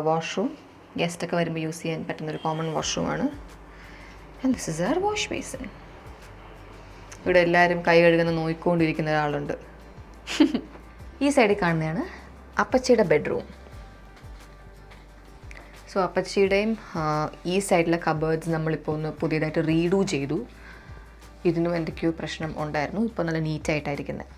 washroom. ഗസ്റ്റൊക്കെ വരുമ്പോൾ യൂസ് ചെയ്യാൻ പറ്റുന്നൊരു കോമൺ വാഷ്റൂമാണ്. And this is our wash basin. ഇവിടെ എല്ലാവരും കൈ കഴുകുന്ന നോക്കിക്കൊണ്ടിരിക്കുന്ന ഒരാളുണ്ട്. ഈ സൈഡിൽ കാണുന്നതാണ് അപ്പച്ചിയുടെ ബെഡ്റൂം. സോ അപ്പച്ചിയുടെയും ഈ സൈഡിലെ കബേർഡ്സ് നമ്മളിപ്പോൾ ഒന്ന് പുതിയതായിട്ട് റീഡു ചെയ്തു. ഇതിനും എന്തൊക്കെയോ പ്രശ്നം ഉണ്ടായിരുന്നു. ഇപ്പോൾ നല്ല നീറ്റായിട്ടായിരിക്കുന്നത്.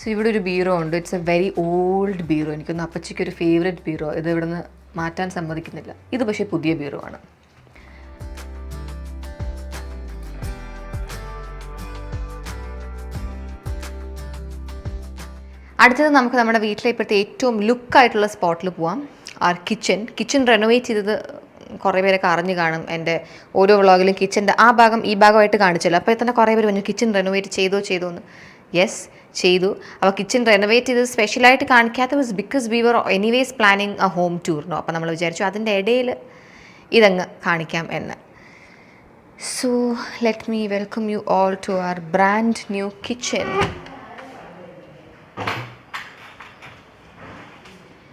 സോ ഇവിടെ ഒരു ബീറോ ഉണ്ട്. It's a very old bureau. എനിക്കൊന്ന് അപ്പച്ചിക്കൊരു ഫേവറേറ്റ് ബീറോ. ഇത് ഇവിടെ നിന്ന് മാറ്റാൻ സമ്മതിക്കുന്നില്ല. ഇത് പക്ഷേ പുതിയ ബീറോ ആണ്. അടുത്തത് നമുക്ക് നമ്മുടെ വീട്ടിലെ ഇപ്പോഴത്തെ ഏറ്റവും ലുക്കായിട്ടുള്ള സ്പോട്ടിൽ പോവാം. ആർ കിച്ചൺ റെനോവേറ്റ് ചെയ്തത് കുറേ പേരൊക്കെ അറിഞ്ഞു കാണും. എൻ്റെ ഓരോ വ്ളോഗിലും കിച്ചൻ്റെ ആ ഭാഗം ഈ ഭാഗമായിട്ട് കാണിച്ചല്ലോ. അപ്പോൾ തന്നെ കുറേ പേര് പറഞ്ഞു കിച്ചൺ റെനോവേറ്റ് ചെയ്തോ എന്ന്. യെസ്, ചെയ്തു. അപ്പോൾ കിച്ചൺ റെനോവേറ്റ് ചെയ്തത് സ്പെഷ്യലായിട്ട് കാണിക്കാത്ത was because we were anyways planning a home ടൂറിനോ. അപ്പോൾ നമ്മൾ വിചാരിച്ചു അതിൻ്റെ ഇടയിൽ ഇതങ്ങ് കാണിക്കാം എന്ന്. So let me welcome you all to our brand new kitchen.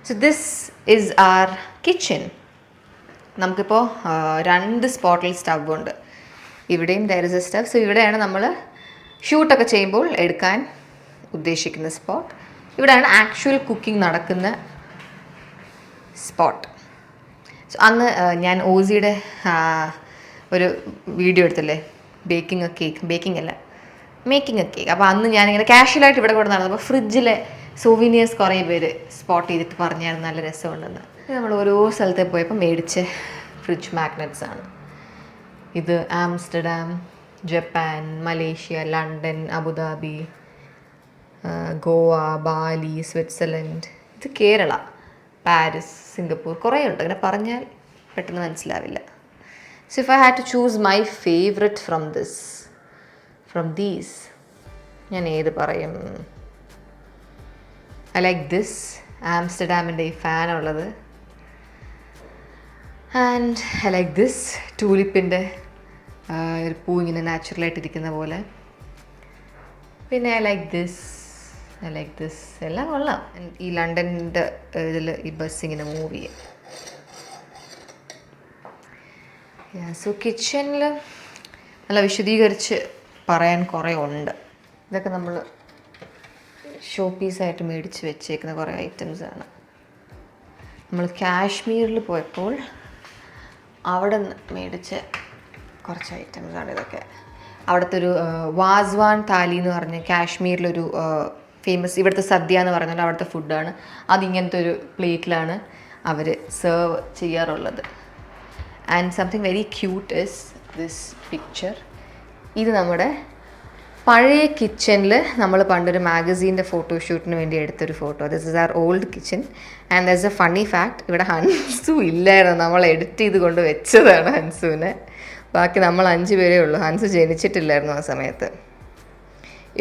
So this is our kitchen. നമുക്കിപ്പോൾ 2 സ്പോട്ടിൽ സ്റ്റവ് ഉണ്ട്. ഇവിടെയും there is a stove. So ഇവിടെയാണ് നമ്മൾ ഷൂട്ടൊക്കെ ചെയ്യുമ്പോൾ എടുക്കാൻ ഉദ്ദേശിക്കുന്ന സ്പോട്ട്. ഇവിടെയാണ് ആക്ച്വൽ കുക്കിംഗ് നടക്കുന്ന സ്പോട്ട്. സോ അന്ന് ഞാൻ ഓസിയുടെ ഒരു വീഡിയോ എടുത്തില്ലേ, മേക്കിംഗ് എ കേക്ക്. അപ്പോൾ അന്ന് ഞാനിങ്ങനെ കാഷ്വലായിട്ട് ഇവിടെ കൂടെ നടന്നപ്പോൾ ഫ്രിഡ്ജിലെ സോവിനിയേഴ്സ് കുറേ പേര് സ്പോട്ട് ചെയ്തിട്ട് പറഞ്ഞായിരുന്നു നല്ല രസമുണ്ടെന്ന്. ഇത് നമ്മൾ ഓരോ സ്ഥലത്തെ പോയപ്പോൾ മേടിച്ച ഫ്രിഡ്ജ് മാഗ്നറ്റ്സ് ആണ്. ഇത് Amsterdam, Japan, Malaysia, London, Abu Dhabi, Goa, Bali, Switzerland. ഇത് കേരള, പാരീസ്, സിംഗപ്പൂർ. കുറേ ഉണ്ട്. അങ്ങനെ പറഞ്ഞാൽ പെട്ടെന്ന് മനസ്സിലാവില്ല. So if I had to choose my favourite from these, ഞാൻ ഏത് പറയും? I like this. ആംസ്റ്റർഡാമിൻ്റെ ഈ ഫാനുള്ളത്. ആൻഡ് ഐ ലൈക്ക് ദിസ് ടൂലിപ്പിൻ്റെ ഒരു പൂ ഇങ്ങനെ നാച്ചുറലായിട്ടിരിക്കുന്ന പോലെ. പിന്നെ ഐ ലൈക്ക് ദിസ്. എല്ലാം കൊള്ളാം. ഈ ലണ്ടൻ്റെ ഇതിൽ ഈ ബസ് ഇങ്ങനെ മൂവ് ചെയ്യും. സോ കിച്ചണിൽ നല്ല വിശദീകരിച്ച് പറയാൻ കുറേ ഉണ്ട്. ഇതൊക്കെ നമ്മൾ ഷോ പീസായിട്ട് മേടിച്ച് വെച്ചേക്കുന്ന കുറേ ഐറ്റംസാണ്. നമ്മൾ കാശ്മീരിൽ പോയപ്പോൾ അവിടെ നിന്ന് മേടിച്ച കുറച്ച് ഐറ്റംസാണ് ഇതൊക്കെ. അവിടുത്തെ ഒരു വാസ്വാൻ താലി എന്ന് പറഞ്ഞ് കാശ്മീരിലൊരു ഫേമസ്, ഇവിടുത്തെ സദ്യ എന്ന് പറഞ്ഞാൽ അവിടുത്തെ ഫുഡാണ്. അതിങ്ങനത്തെ ഒരു പ്ലേറ്റിലാണ് അവർ സെർവ് ചെയ്യാറുള്ളത്. And something very cute is this picture. ഇത് നമ്മുടെ പഴയ കിച്ചണിൽ നമ്മൾ പണ്ടൊരു മാഗസീൻ്റെ ഫോട്ടോഷൂട്ടിന് വേണ്ടി എടുത്തൊരു photo. This is our old kitchen. And there is a funny fact, ഇവിടെ ഹൻസു ഇല്ലായിരുന്നു. നമ്മൾ എഡിറ്റ് ചെയ്ത് കൊണ്ട് വെച്ചതാണ് ഹൻസുവിനെ. ബാക്കി നമ്മൾ 5 പേരേ ഉള്ളൂ. ഹൻസു ജനിച്ചിട്ടില്ലായിരുന്നു ആ സമയത്ത്.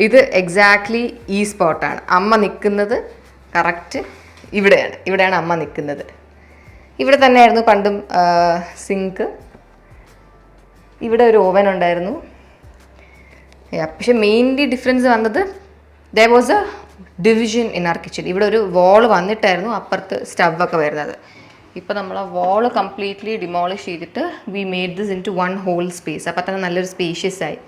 ഇത് എക്സാക്ട്ലി ഈ സ്പോട്ടാണ്. അമ്മ നിൽക്കുന്നത് കറക്റ്റ് ഇവിടെയാണ് അമ്മ നിൽക്കുന്നത്. ഇവിടെ തന്നെയായിരുന്നു പണ്ടും സിങ്ക്. ഇവിടെ ഒരു ഓവൻ ഉണ്ടായിരുന്നു. പക്ഷെ മെയിൻലി ഡിഫറൻസ് വന്നത് there was a division in our kitchen. ഇവിടെ ഒരു വാൾ വന്നിട്ടായിരുന്നു അപ്പുറത്ത് സ്റ്റവൊക്കെ വരുന്നത്. ഇപ്പോൾ നമ്മൾ ആ വാള് കംപ്ലീറ്റ്ലി ഡിമോളിഷ് ചെയ്തിട്ട് we made this into 1 whole space. അപ്പോൾ തന്നെ നല്ലൊരു സ്പേഷ്യസ് ആയി.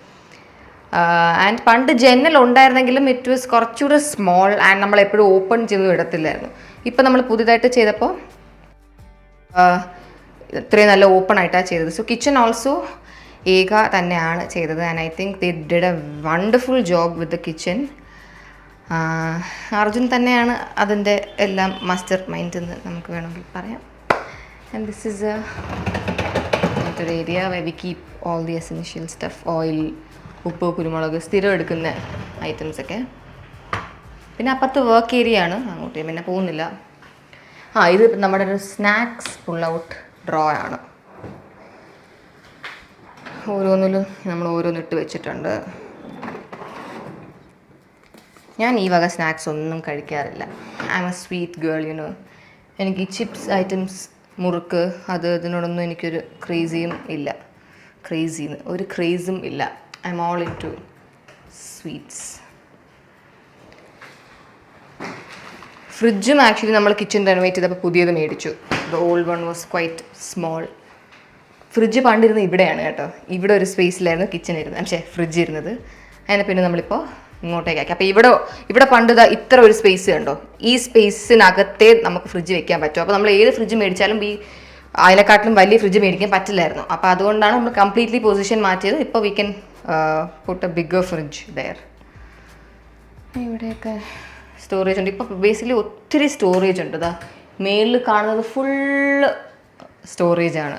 ആൻഡ് പണ്ട് ജനൽ ഉണ്ടായിരുന്നെങ്കിലും ഇറ്റ് വാസ് കുറച്ചുകൂടെ സ്മോൾ. ആൻഡ് നമ്മൾ എപ്പോഴും ഓപ്പൺ ചെയ്ത് ഇടത്തില്ലായിരുന്നു. ഇപ്പം നമ്മൾ പുതിയതായിട്ട് ചെയ്തപ്പോൾ ഇത്രയും നല്ല ഓപ്പൺ ആയിട്ടാണ് ചെയ്തത്. സോ കിച്ചൺ ഓൾസോ ഏക തന്നെയാണ് ചെയ്തത്. And I think they did A wonderful job with the kitchen. Arjun തന്നെയാണ് അതിൻ്റെ എല്ലാം മാസ്റ്റർ മൈൻഡ് എന്ന് നമുക്ക് വേണമെങ്കിൽ പറയാം. ആൻഡ് ദിസ് ഈസ് ഒരു ഏരിയ വെ we keep all the essential stuff, oil, ഉപ്പ്, കുരുമുളക്, സ്ഥിരം എടുക്കുന്ന ഐറ്റംസൊക്കെ. പിന്നെ അപ്പുറത്ത് വർക്ക് ഏരിയ ആണ്, അങ്ങോട്ട് പിന്നെ പോകുന്നില്ല. ഇത് നമ്മുടെ ഒരു സ്നാക്സ് പുൾ ഔട്ട് ഡ്രോ ആണ്. ഓരോന്നിലും നമ്മൾ ഓരോന്നിട്ട് വെച്ചിട്ടുണ്ട്. ഞാൻ ഈ വക സ്നാക്സ് ഒന്നും കഴിക്കാറില്ല. I'm a sweet girl, you know. എനിക്ക് ചിപ്സ് ഐറ്റംസ്, മുറുക്ക്, ഇതിനോടൊന്നും എനിക്കൊരു ക്രേസിയും ഇല്ല. ഒരു ക്രേസും ഇല്ല. I'm all in to sweets. ഫ്രിഡ്ജും ആക്ച്വലി നമ്മൾ കിച്ചൺ റെനോവേറ്റ് ചെയ്തപ്പോൾ പുതിയത് മേടിച്ചു. The old one was quite small. Fridge പണ്ടിരുന്നത് ഇവിടെയാണ് കേട്ടോ. ഇവിടെ ഒരു സ്പേസിലായിരുന്നു കിച്ചൺ ഇരുന്നത്, പക്ഷേ ഫ്രിഡ്ജ് ഇരുന്നത്. അതിനെ പിന്നെ നമ്മളിപ്പോൾ ഇങ്ങോട്ടേക്കാക്കി. അപ്പോൾ ഇവിടെ പണ്ട് ഇത്ര ഒരു സ്പേസ് കണ്ടോ, ഈ സ്പേസിനകത്തേ നമുക്ക് ഫ്രിഡ്ജ് വെക്കാൻ പറ്റും. അപ്പോൾ നമ്മൾ ഏത് ഫ്രിഡ്ജ് മേടിച്ചാലും അതിനെക്കാട്ടിലും വലിയ ഫ്രിഡ്ജ് മേടിക്കാൻ പറ്റില്ലായിരുന്നു. അപ്പോൾ അതുകൊണ്ടാണ് നമ്മൾ കംപ്ലീറ്റ്ലി പൊസിഷൻ മാറ്റിയത്. ഇപ്പോൾ we can put a bigger fridge there. ഇവിടെയൊക്കെ സ്റ്റോറേജ് ഉണ്ട്. ഇപ്പോൾ ബേസിക്കലി ഒത്തിരി സ്റ്റോറേജ് ഉണ്ട്. ഇതാ മേളിൽ കാണുന്നത് ഫുള്ള് സ്റ്റോറേജാണ്.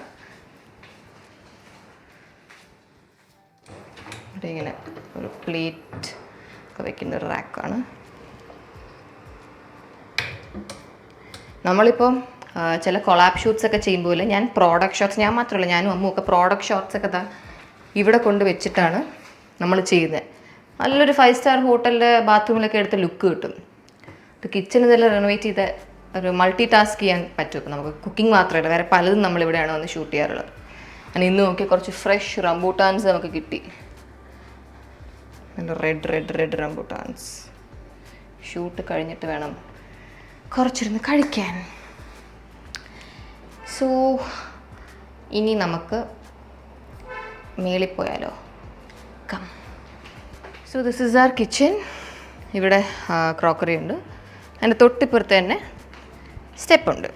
ഇവിടെ ഇങ്ങനെ ഒരു പ്ലേറ്റ് ഒക്കെ വെക്കുന്ന ഒരു റാക്കാണ്. നമ്മളിപ്പോൾ ചില കൊളാബ് ഷൂട്ട്സ് ഒക്കെ ചെയ്യുമ്പോൾ ഞാൻ പ്രോഡക്റ്റ് ഷോട്ട്സ്, ഞാൻ മാത്രമല്ല ഞാനും അമ്മും ഒക്കെ പ്രോഡക്റ്റ് ഷോട്ട്സ് ഒക്കെ ഇവിടെ കൊണ്ട് വെച്ചിട്ടാണ് നമ്മൾ ചെയ്യുന്നത്. നല്ലൊരു 5 സ്റ്റാർ ഹോട്ടലിൻ്റെ ബാത്റൂമിലൊക്കെ എടുത്ത ലുക്ക് കിട്ടും. കിച്ചൺ ഇതെല്ലാം റെനോവേറ്റ് ചെയ്ത് ഒരു മൾട്ടി ടാസ്ക് ചെയ്യാൻ പറ്റും. ഇപ്പം നമുക്ക് കുക്കിംഗ് മാത്രമല്ല, വേറെ പലതും നമ്മളിവിടെയാണ് വന്ന് ഷൂട്ട് ചെയ്യാറുള്ളത്. അങ്ങനെ ഇന്ന് നോക്കി കുറച്ച് ഫ്രഷ് റംബൂട്ടാൻസ് നമുക്ക് കിട്ടി. നല്ല റെഡ് റംബൂട്ടാൻസ്. ഷൂട്ട് കഴിഞ്ഞിട്ട് വേണം കുറച്ചിരുന്ന് കഴിക്കാൻ. സോ ഇനി നമുക്ക് മേളിൽ പോയാലോ? Come. So this is our kitchen. ഇവിടെ ക്രോക്കറി ഉണ്ട്. അതിൻ്റെ തൊട്ടിപ്പുറത്ത് തന്നെ സ്റ്റെപ്പുണ്ട്.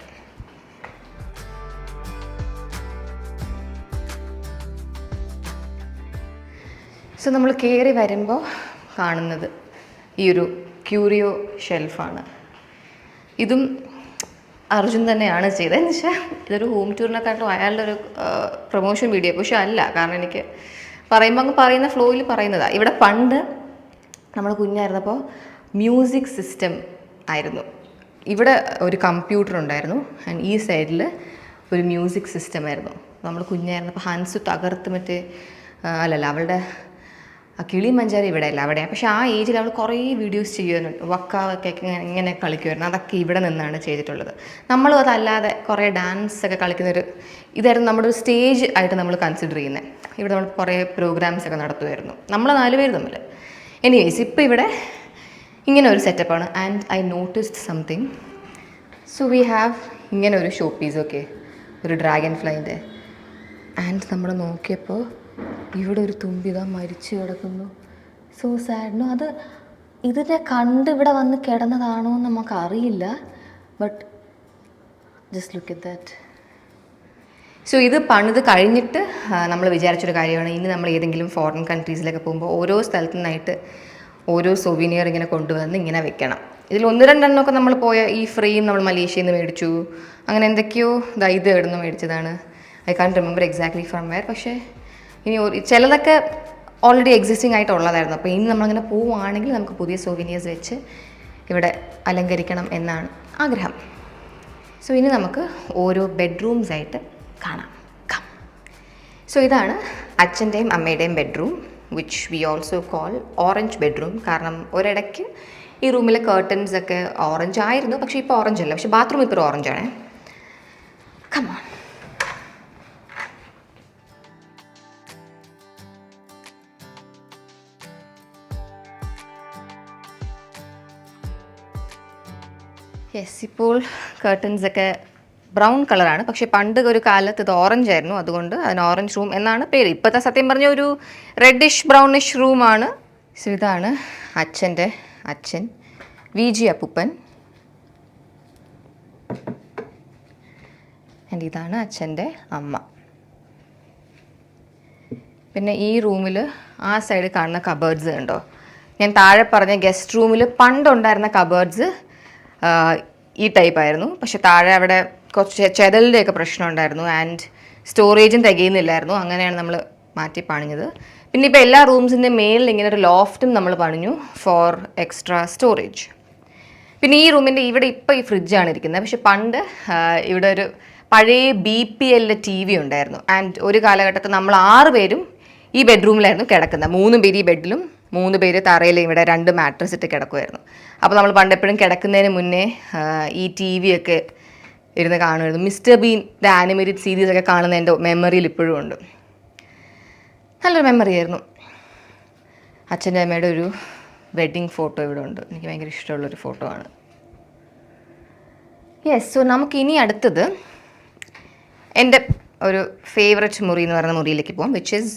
സോ നമ്മൾ കയറി വരുമ്പോൾ കാണുന്നത് ഈ ഒരു ക്യൂരിയോ ഷെൽഫാണ്. ഇതും അർജുൻ തന്നെയാണ് ചെയ്തത്. എന്ന് വെച്ചാൽ ഇതൊരു ഹോം ടൂറിനെക്കാട്ടും അയാളുടെ ഒരു പ്രൊമോഷൻ വീഡിയോ, പക്ഷെ അല്ല. കാരണം എനിക്ക് പറയുമ്പോൾ അങ്ങ് പറയുന്ന ഫ്ലോയിൽ പറയുന്നതാണ്. ഇവിടെ പണ്ട് നമ്മൾ കുഞ്ഞായിരുന്നപ്പോൾ മ്യൂസിക് സിസ്റ്റം ആയിരുന്നു. ഇവിടെ ഒരു കമ്പ്യൂട്ടർ ഉണ്ടായിരുന്നു, ആൻഡ് ഈ സൈഡിൽ ഒരു മ്യൂസിക് സിസ്റ്റം ആയിരുന്നു. നമ്മൾ കുഞ്ഞായിരുന്നപ്പോൾ ഹൻസ് തകർത്ത് അവളുടെ കിളി മഞ്ചാരി ഇവിടെ അല്ല, അവിടെയാണ്. പക്ഷേ ആ ഏജിൽ അവൾ കുറേ വീഡിയോസ് ചെയ്യുന്നുണ്ട്. വക്കാവൊക്കെ ഇങ്ങനെ കളിക്കുമായിരുന്നു. അതൊക്കെ ഇവിടെ നിന്നാണ് ചെയ്തിട്ടുള്ളത്. നമ്മളും അതല്ലാതെ കുറേ ഡാൻസൊക്കെ കളിക്കുന്നൊരു ഇതായിരുന്നു നമ്മുടെ ഒരു സ്റ്റേജ് ആയിട്ട് നമ്മൾ കൺസിഡർ ചെയ്യുന്നത്. ഇവിടെ നമ്മൾ കുറേ പ്രോഗ്രാംസൊക്കെ നടത്തുമായിരുന്നു, നമ്മൾ 4 പേര് തമ്മിൽ. എനിവേസ് ഇപ്പോൾ ഇവിടെ ഇങ്ങനെ ഒരു സെറ്റപ്പാണ്. And I noticed something. So we have ഇങ്ങനെ ഒരു ഷോ പീസൊക്കെ, ഒരു ഡ്രാഗൺ ഫ്ലൈൻ്റെ. ആൻഡ് നമ്മൾ നോക്കിയപ്പോൾ ഇവിടെ ഒരു തുമ്പി മരിച്ചു കിടക്കുന്നു. So sad. ഇതിനെ കണ്ട് ഇവിടെ വന്ന് കിടന്നതാണോ എന്ന് നമുക്കറിയില്ല. But just look at that. So ഇത് പണിത് കഴിഞ്ഞിട്ട് നമ്മൾ വിചാരിച്ചൊരു കാര്യമാണ്. ഇനി നമ്മൾ ഏതെങ്കിലും ഫോറിൻ കൺട്രീസിലൊക്കെ പോകുമ്പോൾ ഓരോ സ്ഥലത്തു നിന്നായിട്ട് ഓരോ സൊവീനിയർ ഇങ്ങനെ കൊണ്ടുവന്ന് ഇങ്ങനെ വെക്കണം. ഇതിൽ 1-2 എണ്ണമൊക്കെ നമ്മൾ പോയ ഈ ഫ്രെയിം നമ്മൾ മലേഷ്യയിൽ നിന്ന് മേടിച്ചു. അങ്ങനെ എന്തൊക്കെയോ ഇത് എവിടുന്ന് മേടിച്ചതാണ്. I can't remember exactly from where. പക്ഷേ ഇനി ചിലതൊക്കെ ഓൾറെഡി എക്സിസ്റ്റിംഗ് ആയിട്ടുള്ളതായിരുന്നു. അപ്പോൾ ഇനി നമ്മളിങ്ങനെ പോവുകയാണെങ്കിൽ നമുക്ക് പുതിയ സൊവീനിയേഴ്സ് വെച്ച് ഇവിടെ അലങ്കരിക്കണം എന്നാണ് ആഗ്രഹം. സോ ഇനി നമുക്ക് ഓരോ ബെഡ്റൂംസായിട്ട് കാണാം. സോ ഇതാണ് അച്ഛൻ്റെയും അമ്മയുടെയും bedroom, which we also call orange bedroom. കാരണം ഒരിടയ്ക്ക് ഈ റൂമിലെ കേർട്ടൻസ് ഒക്കെ ഓറഞ്ച് ആയിരുന്നു, പക്ഷേ ഇപ്പോൾ ഓറഞ്ച് അല്ല. പക്ഷേ ബാത്റൂം ഇപ്പോൾ ഓറഞ്ചാണ്. Come on. യെസ്, ഇപ്പോൾ കേർട്ടൻസൊക്കെ ബ്രൗൺ കളറാണ്. പക്ഷേ പണ്ട് ഒരു കാലത്ത് ഇത് ഓറഞ്ച് ആയിരുന്നു, അതുകൊണ്ട് അതിന് ഓറഞ്ച് റൂം എന്നാണ് പേര്. ഇപ്പോഴത്തെ സത്യം പറഞ്ഞ ഒരു റെഡിഷ് ബ്രൗണിഷ് റൂമാണ്. സോ ഇതാണ് അച്ഛൻ, വി ജി അപ്പൂപ്പൻ. ആൻഡ് ഇതാണ് അച്ഛൻ്റെ അമ്മ. പിന്നെ ഈ റൂമിൽ ആ സൈഡ് കാണുന്ന കബേർഡ്സ് കണ്ടോ, ഞാൻ താഴെ പറഞ്ഞ ഗസ്റ്റ് റൂമിൽ പണ്ടുണ്ടായിരുന്ന കബേർഡ്സ് ഈ ടൈപ്പായിരുന്നു. പക്ഷെ താഴെ അവിടെ കുറച്ച് ചെതലിൻ്റെയൊക്കെ പ്രശ്നം ഉണ്ടായിരുന്നു ആൻഡ് സ്റ്റോറേജും തികയുന്നില്ലായിരുന്നു. അങ്ങനെയാണ് നമ്മൾ മാറ്റി പണിഞ്ഞത്. പിന്നെ ഇപ്പോൾ എല്ലാ റൂംസിൻ്റെ മേലിൽ ഇങ്ങനെ ഒരു ലോഫ്റ്റും നമ്മൾ പണിഞ്ഞു ഫോർ എക്സ്ട്രാ സ്റ്റോറേജ്. പിന്നെ ഈ റൂമിൻ്റെ ഇവിടെ ഇപ്പോൾ ഈ ഫ്രിഡ്ജാണ് ഇരിക്കുന്നത്. പക്ഷെ പണ്ട് ഇവിടെ ഒരു പഴയ BPL TV ഉണ്ടായിരുന്നു. ആൻഡ് ഒരു കാലഘട്ടത്തിൽ നമ്മൾ 6 പേരും ഈ ബെഡ്റൂമിലായിരുന്നു കിടക്കുന്നത്. 3 പേര് ഈ ബെഡിലും 3 പേര് തറയിൽ ഇവിടെ 2 മാട്രസ് ഇട്ട് കിടക്കുമായിരുന്നു. അപ്പോൾ നമ്മൾ പണ്ട് എപ്പോഴും കിടക്കുന്നതിന് മുന്നേ ഈ TV ഒക്കെ ഇരുന്ന് കാണുമായിരുന്നു. മിസ്റ്റർ ബീൻ്റെ ആനിമേറ്റഡ് സീരീസൊക്കെ കാണുന്ന എൻ്റെ മെമ്മറിയിൽ ഇപ്പോഴും ഉണ്ട്. നല്ലൊരു മെമ്മറി ആയിരുന്നു. അച്ഛൻ്റെ അമ്മയുടെ ഒരു വെഡ്ഡിങ് ഫോട്ടോ ഇവിടെ ഉണ്ട്. എനിക്ക് ഭയങ്കര ഇഷ്ടമുള്ളൊരു ഫോട്ടോ ആണ്. യെസ്, സോ നമുക്കിനി അടുത്തത് എൻ്റെ ഒരു ഫേവററ്റ് മുറി എന്ന് പറയുന്ന മുറിയിലേക്ക് പോകാം, which is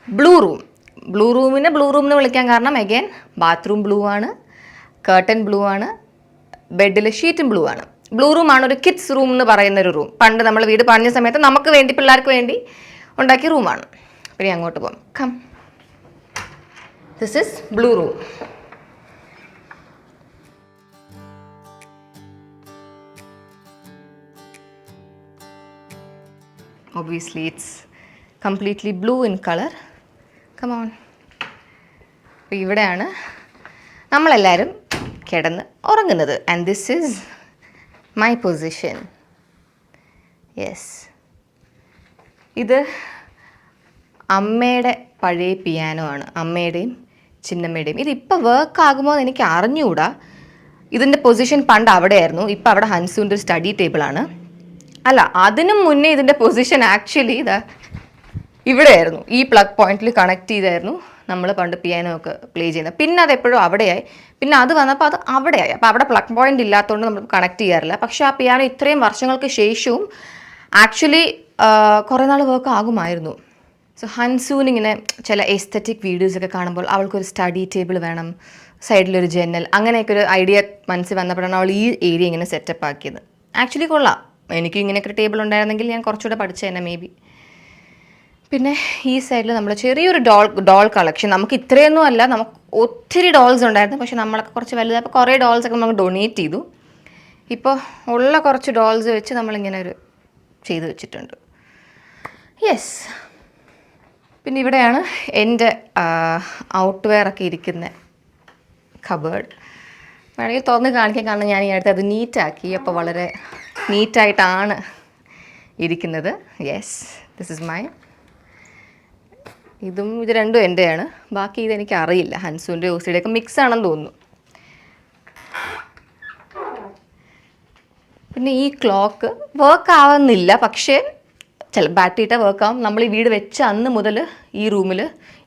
blue room. Blue റൂമിനെ ബ്ലൂ റൂം എന്ന് വിളിക്കാൻ കാരണം അഗൈൻ ബാത്റൂം ബ്ലൂ ആണ്, കർട്ടൻ ബ്ലൂ ആണ്, ബെഡിലെ ഷീറ്റും ബ്ലൂ ആണ്. ബ്ലൂ റൂമാണ് ഒരു കിഡ്സ് റൂം എന്ന് പറയുന്നൊരു റൂം. പണ്ട് നമ്മൾ വീട് പണിഞ്ഞ സമയത്ത് നമുക്ക് വേണ്ടി, പിള്ളേർക്ക് വേണ്ടി ഉണ്ടാക്കിയ റൂമാണ്. പിന്നെ അങ്ങോട്ട് പോകാം. Come, this is blue room. Obviously it's completely blue in color. Come on. അപ്പോൾ ഇവിടെയാണ് നമ്മളെല്ലാവരും കിടന്ന് ഉറങ്ങുന്നത്. And this is my position. Yes, ഇത് അമ്മയുടെ പഴയ പിയാനോ ആണ്, അമ്മയുടെയും ചിന്നമ്മയുടെയും. ഇതിപ്പോൾ വർക്ക് ആകുമോ എന്ന് എനിക്ക് അറിഞ്ഞുകൂടാ. ഇതിൻ്റെ പൊസിഷൻ പണ്ട് അവിടെയായിരുന്നു. ഇപ്പോൾ അവിടെ ഹൻസൂൻ്റെ ഒരു സ്റ്റഡി ടേബിളാണ്. അല്ല, അതിനും മുന്നേ ഇതിൻ്റെ പൊസിഷൻ ആക്ച്വലി ഇതാ ഇവിടെയായിരുന്നു. ഈ പ്ലഗ് പോയിന്റിൽ കണക്ട് ചെയ്തായിരുന്നു നമ്മൾ പണ്ട് പിയാനോ ഒക്കെ പ്ലേ ചെയ്യുന്നത്. പിന്നെ അതെപ്പോഴും അവിടെയായി. പിന്നെ അത് വന്നപ്പോൾ അത് അവിടെയായി. അപ്പോൾ അവിടെ പ്ലഗ് പോയിന്റ് ഇല്ലാത്തതുകൊണ്ട് നമ്മൾ കണക്ട് ചെയ്യാറില്ല. പക്ഷേ ആ പിയാനോ ഇത്രയും വർഷങ്ങൾക്ക് ശേഷവും ആക്ച്വലി കുറേ നാൾ വർക്ക് ആകുമായിരുന്നു. സോ ഹൻസൂനിങ്ങനെ ചില എസ്തറ്റിക് വീഡിയോസൊക്കെ കാണുമ്പോൾ അവൾക്കൊരു സ്റ്റഡി ടേബിൾ വേണം, സൈഡിലൊരു ജനൽ, അങ്ങനെയൊക്കെ ഒരു ഐഡിയ മനസ്സിൽ വന്നപ്പോഴാണ് അവൾ ഈ ഏരിയ ഇങ്ങനെ സെറ്റപ്പ് ആക്കിയത്. ആക്ച്വലി കൊള്ളാം. എനിക്കും ഇങ്ങനെയൊക്കെ ഒരു ടേബിൾ ഉണ്ടായിരുന്നെങ്കിൽ ഞാൻ കുറച്ചുകൂടെ പഠിച്ചതന്നെ മേ ബി. പിന്നെ ഈ സൈഡിൽ നമ്മൾ ചെറിയൊരു ഡോൾ കളക്ഷൻ. നമുക്ക് ഇത്രയൊന്നും അല്ല, നമുക്ക് ഒത്തിരി ഡോൾസ് ഉണ്ടായിരുന്നു. പക്ഷെ നമ്മളൊക്കെ കുറച്ച് വലുതായപ്പോൾ കുറേ ഡോൾസൊക്കെ നമുക്ക് ഡൊണേറ്റ് ചെയ്തു. ഇപ്പോൾ ഉള്ള കുറച്ച് ഡോൾസ് വെച്ച് നമ്മളിങ്ങനെ ഒരു ചെയ്ത് വെച്ചിട്ടുണ്ട്. യെസ്, പിന്നെ ഇവിടെയാണ് എൻ്റെ ഔട്ട് വെയർ ഒക്കെ ഇരിക്കുന്ന കബേർഡ്. വേണമെങ്കിൽ തുറന്ന് കാണിക്കാൻ, കാരണം ഞാൻ ഈ അടുത്ത് അത് നീറ്റാക്കി. അപ്പോൾ വളരെ നീറ്റായിട്ടാണ് ഇരിക്കുന്നത്. Yes, this is my. ഇത് രണ്ടും എൻ്റെയാണ്. ബാക്കി ഇതെനിക്ക് അറിയില്ല, ഹൻസൂൻ്റെ ഓസിയുടെ ഒക്കെ മിക്സ് ആണെന്ന് തോന്നുന്നു. പിന്നെ ഈ ക്ലോക്ക് വർക്ക് ആവുന്നില്ല, പക്ഷേ ചില ബാറ്ററി ഇട്ടാൽ വർക്ക് ആവും. നമ്മൾ ഈ വീട് വെച്ച അന്ന് മുതൽ ഈ റൂമിൽ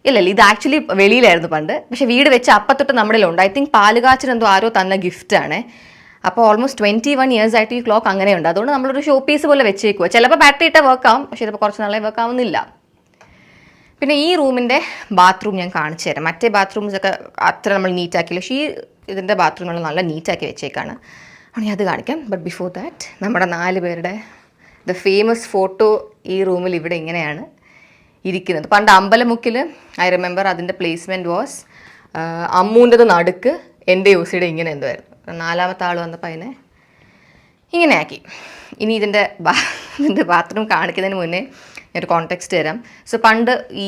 ഇല്ലല്ല, ഇത് ആക്ച്വലി വെളിയിലായിരുന്നു പണ്ട്. പക്ഷേ വീട് വെച്ച അപ്പത്തൊട്ട് നമ്മുടെ ഉണ്ട്. ഐ തിങ്ക് പാലുകാച്ചിനെന്തോ ആരോ തന്ന ഗിഫ്റ്റാണ്. അപ്പോൾ ഓൾമോസ്റ്റ് 21 years ആയിട്ട് ഈ ക്ലോക്ക് അങ്ങനെയുണ്ട്. അതുകൊണ്ട് നമ്മളൊരു ഷോ പീസ് പോലെ വെച്ചേക്കുക. ചിലപ്പോൾ ബാറ്ററി ഇട്ടാൽ വർക്ക് ആവും, പക്ഷേ ചിലപ്പോൾ കുറച്ച് നാളെ വർക്ക് ആവുന്നില്ല. പിന്നെ ഈ റൂമിൻ്റെ ബാത്റൂം ഞാൻ കാണിച്ചു തരാം. മറ്റേ ബാത്റൂംസൊക്കെ അത്ര നമ്മൾ നീറ്റാക്കിയില്ല, പക്ഷേ ഇതിൻ്റെ ബാത്റൂം നമ്മൾ നല്ല നീറ്റാക്കി വെച്ചേക്കാണ്. ആണെങ്കിൽ അത് കാണിക്കാം. ബട്ട് ബിഫോർ ദാറ്റ് നമ്മുടെ 4 പേരുടെ ദ ഫേമസ് ഫോട്ടോ ഈ റൂമിൽ ഇവിടെ ഇങ്ങനെയാണ് ഇരിക്കുന്നത്. പണ്ട് അമ്പലമുക്കിൽ ഐ റിമെമ്പർ അതിൻ്റെ പ്ലേസ്മെൻറ്റ് വാസ് അമ്മൂൻ്റെത് നടുക്ക്, എൻ്റെ യൂസിയുടെ ഇങ്ങനെ എന്തോ ആയിരുന്നു. 4ാമത്തെ ആൾ വന്നപ്പോൾ അതിനെ ഇങ്ങനെ ആക്കി. ഇനി ഇതിൻ്റെ ബാത്റൂം കാണിക്കുന്നതിന് മുന്നേ ഞാനൊരു കോണ്ടെക്സ്റ്റ് തരാം. സോ പണ്ട് ഈ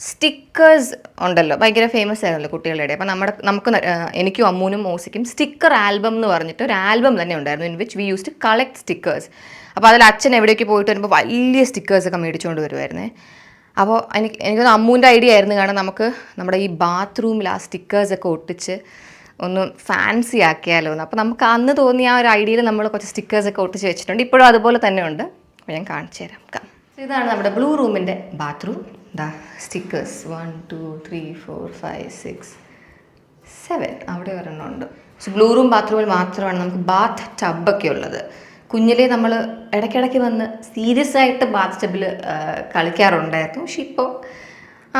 സ്റ്റിക്കേഴ്സ് ഉണ്ടല്ലോ, ഭയങ്കര ഫേമസ് ആയിരുന്നല്ലോ കുട്ടികളുടെ. അപ്പോൾ നമുക്ക് എനിക്കും അമ്മൂനും ഓസിക്കും സ്റ്റിക്കർ ആൽബം എന്ന് പറഞ്ഞിട്ട് ഒരു ആൽബം തന്നെ ഉണ്ടായിരുന്നു, in which we use to collect stickers. അപ്പോൾ അതിൽ അച്ഛൻ എവിടേക്ക് പോയിട്ട് വരുമ്പോൾ വലിയ സ്റ്റിക്കേഴ്സൊക്കെ മേടിച്ചുകൊണ്ട് വരുമായിരുന്നേ. അപ്പോൾ എനിക്കൊന്ന് അമ്മൂൻ്റെ ഐഡിയ ആയിരുന്നു, കാരണം നമുക്ക് നമ്മുടെ ഈ ബാത്റൂമിൽ ആ സ്റ്റിക്കേഴ്സൊക്കെ ഒട്ടിച്ച് ഒന്ന് ഫാൻസി ആക്കിയാലോ എന്ന്. അപ്പോൾ നമുക്ക് അന്ന് തോന്നിയ ആ ഒരു ഐഡിയയിൽ നമ്മൾ കുറച്ച് സ്റ്റിക്കേഴ്സൊക്കെ ഒട്ടിച്ച് വെച്ചിട്ടുണ്ട്. ഇപ്പോഴും അതുപോലെ തന്നെ ഉണ്ട്. അപ്പോൾ ഞാൻ കാണിച്ചു തരാം. ഇതാണ് നമ്മുടെ ബ്ലൂ റൂമിൻ്റെ ബാത്റൂം. ദാ സ്റ്റിക്കേഴ്സ് 1 2 3 4 5 6 7 അവിടെ ഒരെണ്ണമുണ്ട്. പക്ഷെ ബ്ലൂ റൂം ബാത്റൂമിൽ മാത്രമാണ് നമുക്ക് ബാത്ത് ടബൊക്കെ ഉള്ളത്. കുഞ്ഞിലേ നമ്മൾ ഇടയ്ക്കിടയ്ക്ക് വന്ന് സീരിയസ് ആയിട്ട് ബാത്ത് ടബിൽ കളിക്കാറുണ്ടായിരുന്നു. പക്ഷെ ഇപ്പോൾ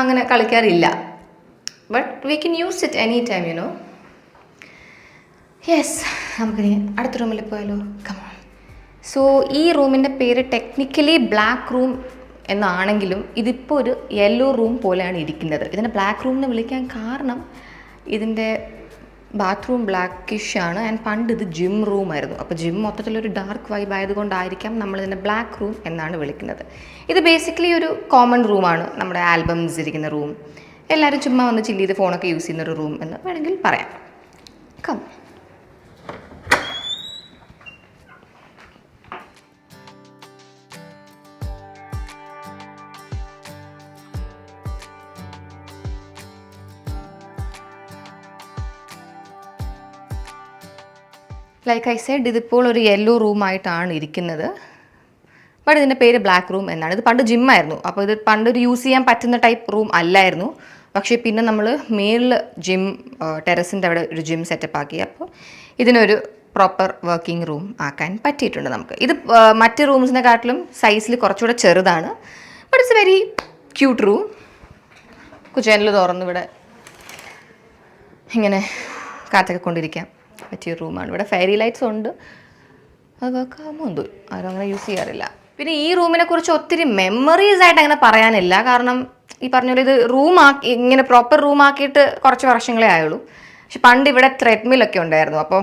അങ്ങനെ കളിക്കാറില്ല. But we can use it any time, you know. Yes, നമുക്കിനി അടുത്ത റൂമിൽ പോയാലോ. കമോൺ. സോ ഈ റൂമിൻ്റെ പേര് ടെക്നിക്കലി ബ്ലാക്ക് റൂം എന്നാണെങ്കിലും ഇതിപ്പോൾ ഒരു യെല്ലോ റൂം പോലെയാണ് ഇരിക്കുന്നത്. ഇതിനെ ബ്ലാക്ക് റൂം എന്ന് വിളിക്കാൻ കാരണം ഇതിൻ്റെ ബാത്റൂം ബ്ലാക്കിഷ് ആണ്. ആൻഡ് പണ്ട് ഇത് ജിം റൂമായിരുന്നു. അപ്പോൾ ജിം മൊത്തത്തിലൊരു ഡാർക്ക് വൈബ് ആയതുകൊണ്ടായിരിക്കാം നമ്മളിതിനെ ബ്ലാക്ക് റൂം എന്നാണ് വിളിക്കുന്നത്. ഇത് ബേസിക്കലി ഒരു കോമൺ റൂമാണ്, നമ്മുടെ ആൽബംസ് ഇരിക്കുന്ന റൂം, എല്ലാവരും ചുമ്മാ വന്ന് ചില്ല് ചെയ്ത് ഫോണൊക്കെ യൂസ് ചെയ്യുന്നൊരു റൂം എന്ന് വേണമെങ്കിൽ പറയാം. കം. ലൈക്ക് ഐ സെഡ്, ഇതിപ്പോൾ ഒരു യെല്ലോ റൂമായിട്ടാണ് ഇരിക്കുന്നത്. ബട്ട് ഇതിൻ്റെ പേര് ബ്ലാക്ക് റൂം എന്നാണ്. ഇത് പണ്ട് ജിമ്മായിരുന്നു. അപ്പോൾ ഇത് പണ്ടൊരു യൂസ് ചെയ്യാൻ പറ്റുന്ന ടൈപ്പ് റൂം അല്ലായിരുന്നു. പക്ഷേ പിന്നെ നമ്മൾ മേളിൽ ജിം, ടെറസിൻ്റെ അവിടെ ഒരു ജിം സെറ്റപ്പ് ആക്കി. അപ്പോൾ ഇതിനൊരു പ്രോപ്പർ വർക്കിംഗ് റൂം ആക്കാൻ പറ്റിയിട്ടുണ്ട് നമുക്ക്. ഇത് മറ്റ് റൂംസിനെക്കാട്ടിലും സൈസിൽ കുറച്ചുകൂടെ ചെറുതാണ്. But it's very cute room. ജനൽ തുറന്ന് ഇവിടെ ഇങ്ങനെ കാറ്റൊക്കെ കൊണ്ടിരിക്കാം പറ്റിയ റൂമാണ്. ഇവിടെ ഫെയറി ലൈറ്റ്സ് ഉണ്ട്, അത് വർക്കാകുമ്പോൾ എന്തോ ആരും അങ്ങനെ യൂസ് ചെയ്യാറില്ല. പിന്നെ ഈ റൂമിനെ കുറിച്ച് ഒത്തിരി മെമ്മറീസ് ആയിട്ട് അങ്ങനെ പറയാനില്ല. കാരണം ഈ പറഞ്ഞ പോലെ ഇത് റൂമാക്കി ഇങ്ങനെ പ്രോപ്പർ റൂമാക്കിയിട്ട് കുറച്ച് വർഷങ്ങളേ ആയുള്ളൂ. പക്ഷെ പണ്ട് ഇവിടെ ത്രെഡ്മില്ലൊക്കെ ഉണ്ടായിരുന്നു. അപ്പോൾ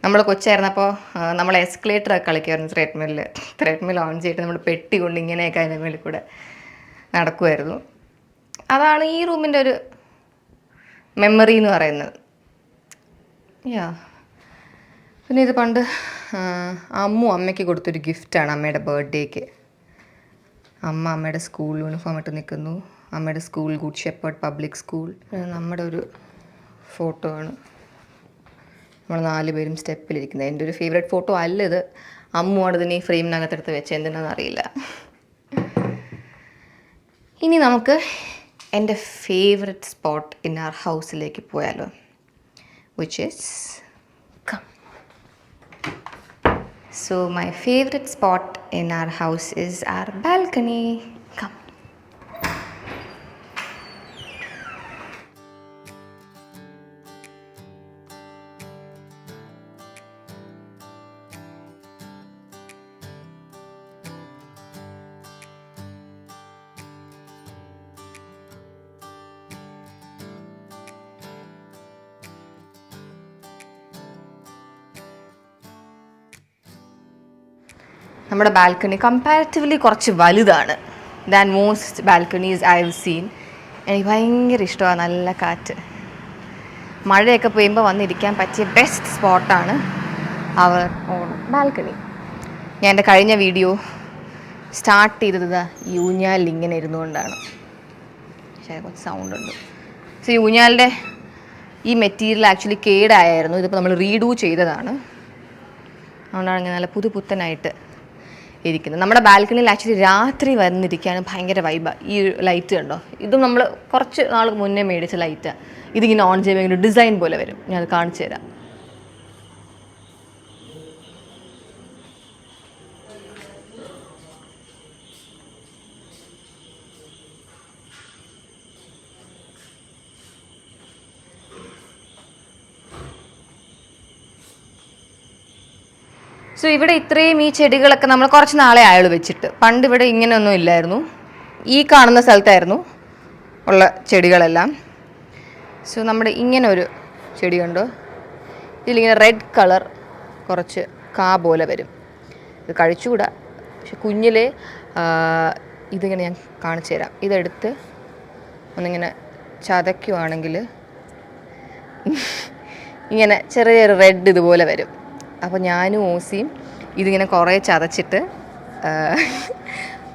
നമ്മൾ കൊച്ചായിരുന്നപ്പോൾ നമ്മൾ എസ്കലേറ്ററൊക്കെ കളിക്കുമായിരുന്നു. ത്രെഡ്മിൽ ഓൺ ചെയ്തിട്ട് നമ്മൾ പെട്ടി കൊണ്ട് ഇങ്ങനെയൊക്കെ അതിൻ്റെ മേളിൽ കൂടെ നടക്കുമായിരുന്നു. അതാണ് ഈ റൂമിൻ്റെ ഒരു മെമ്മറി എന്ന് പറയുന്നത്. യാ, പിന്നെ ഇത് പണ്ട് അമ്മയ്ക്ക് കൊടുത്തൊരു ഗിഫ്റ്റാണ് അമ്മയുടെ ബർത്ത്ഡേക്ക്. അമ്മയുടെ സ്കൂൾ യൂണിഫോം ഇട്ട് നിൽക്കുന്നു. അമ്മയുടെ school good shepherd public school. നമ്മുടെ ഒരു ഫോട്ടോ ആണ്, നമ്മൾ 4 പേരും സ്റ്റെപ്പിലിരിക്കുന്നത്. എൻ്റെ ഒരു ഫേവറേറ്റ് ഫോട്ടോ അല്ല ഇത്. അമ്മുവാണ് ഇതിനെ ഈ ഫ്രെയിമിനകത്തെടുത്ത് വെച്ച്, എന്തിനാണെന്ന് അറിയില്ല. ഇനി നമുക്ക് എൻ്റെ ഫേവററ്റ് സ്പോട്ട് ഇൻ അവർ ഹൗസിലേക്ക് പോയാലോ, which is come. So my favorite spot in our house is our balcony. Come. നമ്മുടെ ബാൽക്കണി കമ്പാരിറ്റീവ്ലി കുറച്ച് വലുതാണ് than most balconies I have seen. എനിക്ക് ഭയങ്കര ഇഷ്ടമാണ് നല്ല കാറ്റ്. മഴയൊക്കെ പെയ്യുമ്പോൾ വന്നിരിക്കാൻ പറ്റിയ ബെസ്റ്റ് സ്പോട്ടാണ് അവർ ഓൺ ബാൽക്കണി. ഞാൻ എൻ്റെ കഴിഞ്ഞ വീഡിയോ സ്റ്റാർട്ട് ചെയ്തത് ഈ ഊഞ്ഞാലിൽ ഇങ്ങനെ ഇരുന്നുകൊണ്ടാണ്. പക്ഷേ കുറച്ച് സൗണ്ട് ഉണ്ട്. സോ ഈ ഊഞ്ഞാലിൻ്റെ ഈ മെറ്റീരിയൽ ആക്ച്വലി കേടായിരുന്നു. ഇതിപ്പോൾ നമ്മൾ റീഡൂ ചെയ്തതാണ്. അതുകൊണ്ടാണ് ഞാൻ നല്ല പുതുപുത്തനായിട്ട് ഇരിക്കുന്നത്. നമ്മുടെ ബാൽക്കണിയിൽ ആക്ച്വലി രാത്രി വന്നിരിക്കുകയാണ് ഭയങ്കര വൈബാണ്. ഈ ലൈറ്റ് കണ്ടോ, ഇതും നമ്മൾ കുറച്ച് നാൾ മുന്നേ മേടിച്ച ലൈറ്റാണ്. ഇതിങ്ങനെ ഓൺ ചെയ്യുമ്പോൾ ഇങ്ങനെ ഡിസൈൻ പോലെ വരും. ഞാൻ അത് കാണിച്ചു തരാം. സോ ഇവിടെ ഇത്രയും ഈ ചെടികളൊക്കെ നമ്മൾ കുറച്ച് നാളെ ആയുള്ളൂ വെച്ചിട്ട്. പണ്ട് ഇവിടെ ഇങ്ങനെയൊന്നും ഇല്ലായിരുന്നു. ഈ കാണുന്ന സ്ഥലത്തായിരുന്നു ഉള്ള ചെടികളെല്ലാം. സോ നമ്മുടെ ഇങ്ങനെ ഒരു ചെടി കണ്ടോ, ഇതിലിങ്ങനെ റെഡ് കളർ കുറച്ച് കാ പോലെ വരും. ഇത് കഴിച്ചുകൂടാ, പക്ഷെ കുഞ്ഞിലെ ഇതിങ്ങനെ ഞാൻ കാണിച്ചു തരാം. ഇതെടുത്ത് ഒന്നിങ്ങനെ ചതയ്ക്കുവാണെങ്കിൽ ഇങ്ങനെ ചെറിയ ചെറിയ റെഡ് ഇതുപോലെ വരും. അപ്പോൾ ഞാനും ഓസിയും ഇതിങ്ങനെ കുറേ ചതച്ചിട്ട്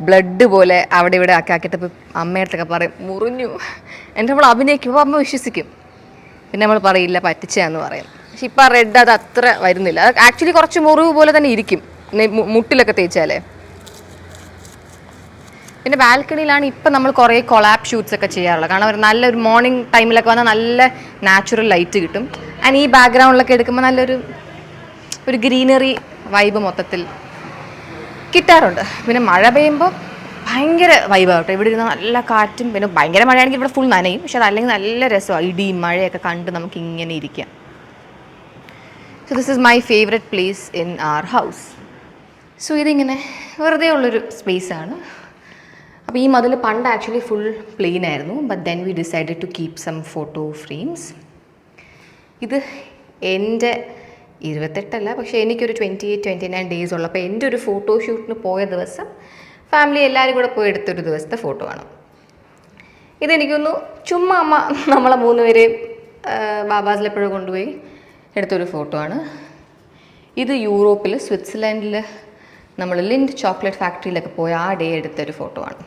ബ്ലഡ് പോലെ അവിടെ ഇവിടെ ആക്കിയിട്ട് ഇപ്പോൾ അമ്മയടുത്തൊക്കെ പറയും മുറിഞ്ഞു. എൻ്റെ നമ്മൾ അഭിനയിക്കുമ്പോൾ അമ്മ വിശ്വസിക്കും. പിന്നെ നമ്മൾ പറയില്ല പറ്റിച്ചതെന്ന് പറയും. പക്ഷെ ഇപ്പം ആ റെഡ് അത് അത്ര വരുന്നില്ല. അത് ആക്ച്വലി കുറച്ച് മുറിവ് പോലെ തന്നെ ഇരിക്കും മുട്ടിലൊക്കെ തേച്ചാലേ. പിന്നെ ബാൽക്കണിയിലാണ് ഇപ്പം നമ്മൾ കുറേ കൊളാബ് ഷൂട്ട്സ് ഒക്കെ ചെയ്യാറുള്ളത്. കാരണം ഒരു നല്ലൊരു മോർണിംഗ് ടൈമിലൊക്കെ വന്നാൽ നല്ല നാച്ചുറൽ ലൈറ്റ് കിട്ടും. ആൻഡ് ഈ ബാക്ക്ഗ്രൗണ്ടിലൊക്കെ എടുക്കുമ്പോൾ നല്ലൊരു ഗ്രീനറി വൈബ് മൊത്തത്തിൽ കിട്ടാറുണ്ട്. പിന്നെ മഴ പെയ്യുമ്പോൾ ഭയങ്കര വൈബാകട്ടെ. ഇവിടെ ഇരുന്ന് നല്ല കാറ്റും, പിന്നെ ഭയങ്കര മഴയാണെങ്കിൽ ഇവിടെ ഫുൾ നനയും. പക്ഷെ അതല്ലെങ്കിൽ നല്ല രസമാണ് ഇടിയും മഴയൊക്കെ കണ്ട് നമുക്ക് ഇങ്ങനെ ഇരിക്കാം. So this is my favourite place in our house. So ഇതിങ്ങനെ വെറുതെ ഉള്ളൊരു സ്പേസാണ്. അപ്പോൾ ഈ മതിൽ പണ്ട് ആക്ച്വലി ഫുൾ പ്ലെയിൻ ആയിരുന്നു. But then we decided to keep some photo frames. ഇത് എൻ്റെ 28 പക്ഷേ എനിക്കൊരു 28-29 ഡേയ്സ് ഉള്ളപ്പോൾ എൻ്റെ ഒരു ഫോട്ടോഷൂട്ടിന് പോയ ദിവസം ഫാമിലി എല്ലാവരും കൂടെ പോയി എടുത്തൊരു ദിവസത്തെ ഫോട്ടോ ആണ്. ഇതെനിക്കൊന്നു ചുമ്മാ അമ്മ നമ്മളെ 3 പേരെയും ബാബാസിലെപ്പോഴും കൊണ്ടുപോയി എടുത്തൊരു ഫോട്ടോ ആണ്. ഇത് യൂറോപ്പിൽ സ്വിറ്റ്സർലൻഡിൽ നമ്മൾ ലിൻഡ് ചോക്ലേറ്റ് ഫാക്ടറിയിലൊക്കെ പോയ ആ ഡേ എടുത്തൊരു ഫോട്ടോ ആണ്.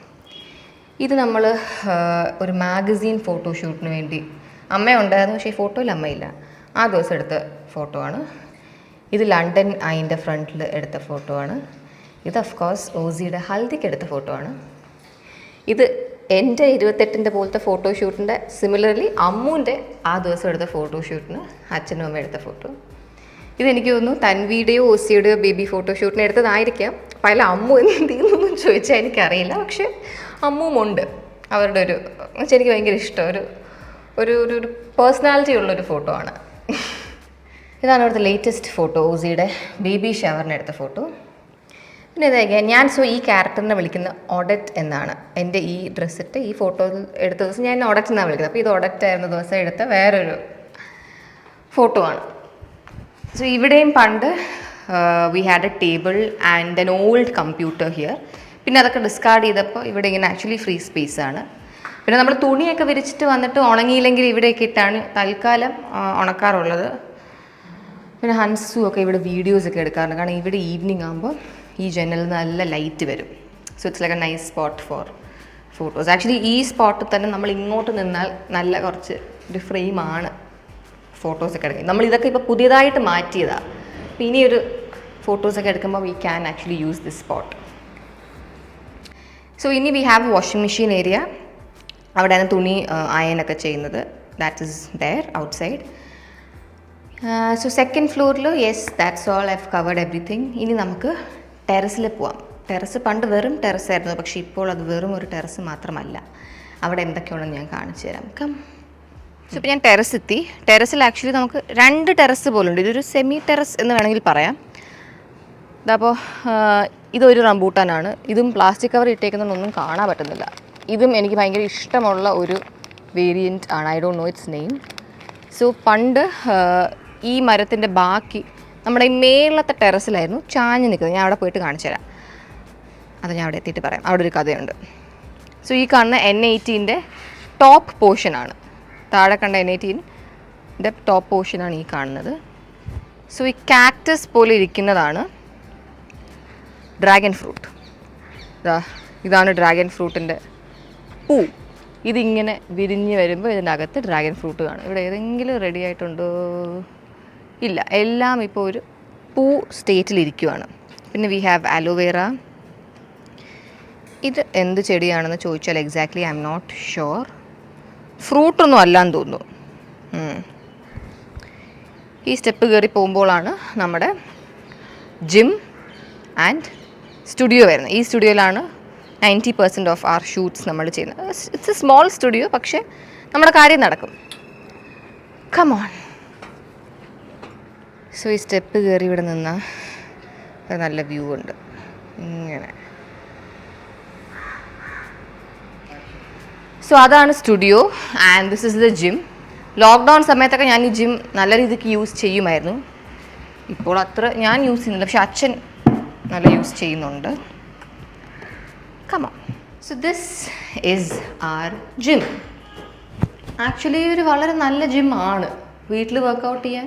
ഇത് നമ്മൾ ഒരു മാഗസീൻ ഫോട്ടോഷൂട്ടിന് വേണ്ടി അമ്മയുണ്ടായിരുന്നു, പക്ഷേ ഈ ഫോട്ടോയിൽ അമ്മയില്ല, ആ ദിവസം എടുത്ത ഫോട്ടോ ആണ്. ഇത് ലണ്ടൻ ഐൻ്റെ ഫ്രണ്ടിൽ എടുത്ത ഫോട്ടോ ആണ്. ഇത് ഓഫ്കോഴ്സ് ഓസിയുടെ ഹൽദിക്ക് എടുത്ത ഫോട്ടോ ആണ്. ഇത് എൻ്റെ 28 പോലത്തെ ഫോട്ടോഷൂട്ടിൻ്റെ സിമിലർലി അമ്മുവിൻ്റെ ആ ദിവസം എടുത്ത ഫോട്ടോഷൂട്ടിന് അച്ഛനും അമ്മ എടുത്ത ഫോട്ടോ. ഇതെനിക്ക് തോന്നുന്നു തൻവിയുടെയോ ഓസിയുടെയോ ബേബി ഫോട്ടോഷൂട്ടിന് എടുത്തതായിരിക്കാം. പല അമ്മു എന്ത് ചെയ്യുന്നൊന്നും ചോദിച്ചാൽ എനിക്കറിയില്ല, പക്ഷേ അമ്മുവുമുണ്ട്. അവരുടെ ഒരു എനിക്ക് ഭയങ്കര ഇഷ്ടം, ഒരു പേഴ്സണാലിറ്റി ഉള്ളൊരു ഫോട്ടോ ആണ്. ഇതാണ് അവിടുത്തെ ലേറ്റസ്റ്റ് ഫോട്ടോ, ഓസിയുടെ ബേബി ഷവറിന് എടുത്ത ഫോട്ടോ. പിന്നെ ഇതായിരിക്കാം ഞാൻ ഈ ക്യാരക്ടറിനെ വിളിക്കുന്ന ഒഡറ്റ് എന്നാണ്. എൻ്റെ ഈ ഡ്രസ്സിട്ട് ഈ ഫോട്ടോ എടുത്ത ദിവസം ഞാൻ ഒഡറ്റ് എന്നാണ് വിളിക്കുന്നത്. അപ്പോൾ ഇത് ഒഡറ്റ് ആയിരുന്ന ദിവസം എടുത്ത വേറൊരു ഫോട്ടോ ആണ്. സോ ഇവിടെയും പണ്ട് we had A table and N old computer here. പിന്നെ അതൊക്കെ ഡിസ്കാർഡ് ചെയ്തപ്പോൾ ഇവിടെ ഇങ്ങനെ ആക്ച്വലി ഫ്രീ സ്പേസ് ആണ്. പിന്നെ നമ്മൾ തുണിയൊക്കെ വിരിച്ചിട്ട് വന്നിട്ട് ഉണങ്ങിയില്ലെങ്കിൽ ഇവിടെയൊക്കെ ഇട്ടാണ് തൽക്കാലം ഉണക്കാറുള്ളത്. പിന്നെ ഹൻസു ഒക്കെ ഇവിടെ വീഡിയോസൊക്കെ എടുക്കാറുണ്ട്, കാരണം ഇവിടെ ഈവനിങ് ആകുമ്പോൾ ഈ ജനലിൽ നല്ല ലൈറ്റ് വരും. So it's like a nice spot for photos. Actually ഈ സ്പോട്ടിൽ തന്നെ നമ്മൾ ഇങ്ങോട്ട് നിന്നാൽ നല്ല കുറച്ച് ഒരു ഫ്രെയിമാണ് ഫോട്ടോസൊക്കെ എടുക്കുന്നത്. നമ്മളിതൊക്കെ ഇപ്പോൾ പുതിയതായിട്ട് മാറ്റിയതാണ്. അപ്പോൾ ഇനിയൊരു ഫോട്ടോസൊക്കെ എടുക്കുമ്പോൾ we can actually use this spot. So ഇനി we have washing machine area. അവിടെയാണ് തുണി അയനൊക്കെ ചെയ്യുന്നത്. That is there outside. So second ഫ്ലോറിൽ yes that's all, I have covered everything. ഇനി നമുക്ക് ടെറസിൽ പോവാം. ടെറസ് പണ്ട് വെറും ടെറസായിരുന്നു, പക്ഷേ ഇപ്പോൾ അത് വെറും ഒരു ടെറസ് മാത്രമല്ല. അവിടെ എന്തൊക്കെയാണെന്ന് ഞാൻ കാണിച്ചു തരാം. കം. സോ ഇപ്പോൾ ഞാൻ ടെറസ് എത്തി. ടെറസിൽ ആക്ച്വലി നമുക്ക് 2 ടെറസ് പോലുണ്ട്. ഇതൊരു സെമി ടെറസ് എന്ന് വേണമെങ്കിൽ പറയാം. ഇതപ്പോൾ ഇതൊരു റംബൂട്ടാനാണ്. ഇതും പ്ലാസ്റ്റിക് കവർ ഇട്ടേക്കുന്നതൊന്നും കാണാൻ പറ്റുന്നില്ല. ഇതും എനിക്ക് ഭയങ്കര ഇഷ്ടമുള്ള ഒരു വേരിയൻറ്റ് ആണ്. I don't know it's name. So പണ്ട് ഈ മരത്തിൻ്റെ ബാക്കി നമ്മുടെ ഈ മേളത്തെ ടെറസിലായിരുന്നു ചാഞ്ഞ് നിൽക്കുന്നത്. ഞാൻ അവിടെ പോയിട്ട് കാണിച്ചു തരാം. അത് ഞാൻ അവിടെ എത്തിയിട്ട് പറയാം. അവിടെ ഒരു കഥയുണ്ട്. സോ ഈ കാണുന്ന N18 ടോപ്പ് പോർഷനാണ്. താഴെ കണ്ട N18 ടോപ്പ് പോർഷനാണ് ഈ കാണുന്നത്. സോ ഈ കാക്ടസ് പോലെ ഇരിക്കുന്നതാണ് ഡ്രാഗൺ ഫ്രൂട്ട്. ഇതാണ് ഡ്രാഗൺ ഫ്രൂട്ടിൻ്റെ പൂ. ഇതിങ്ങനെ വിരിഞ്ഞ് വരുമ്പോൾ ഇതിൻ്റെ അകത്ത് ഡ്രാഗൺ ഫ്രൂട്ട് കാണും. ഇവിടെ ഏതെങ്കിലും റെഡി ആയിട്ടുണ്ടോ? ഇല്ല, എല്ലാം ഇപ്പോൾ ഒരു പൂ സ്റ്റേറ്റിലിരിക്കുവാണ്. പിന്നെ വി ഹാവ് അലോവേറ. ഇത് എന്ത് ചെടിയാണെന്ന് ചോദിച്ചാൽ exactly I M not sure. ഫ്രൂട്ടൊന്നും അല്ലാന്ന് തോന്നുന്നു. ഈ സ്റ്റെപ്പ് കയറി പോകുമ്പോഴാണ് നമ്മുടെ ജിം ആൻഡ് സ്റ്റുഡിയോ വരുന്നത്. ഈ സ്റ്റുഡിയോയിലാണ് 90% ഓഫ് ആർ ഷൂട്ട്സ് നമ്മൾ ചെയ്യുന്നത്. ഇറ്റ്സ് എ സ്മോൾ സ്റ്റുഡിയോ, പക്ഷേ നമ്മുടെ കാര്യം നടക്കും. Come on. സോ ഈ സ്റ്റെപ്പ് കയറി ഇവിടെ നിന്നാൽ നല്ല വ്യൂ ഉണ്ട്. ഇങ്ങനെ. സോ അതാണ് studio and this is the gym. Lockdown സമയത്തൊക്കെ ഞാൻ ഈ ജിം നല്ല രീതിക്ക് യൂസ് ചെയ്യുമായിരുന്നു. ഇപ്പോൾ അത്ര ഞാൻ യൂസ് ചെയ്യുന്നില്ല, പക്ഷെ അച്ഛൻ നല്ല യൂസ് ചെയ്യുന്നുണ്ട്. Come on. So this is our gym. Actually ഒരു വളരെ നല്ല ജിമ്മാണ്. വീട്ടിൽ വർക്കൗട്ട് ചെയ്യാൻ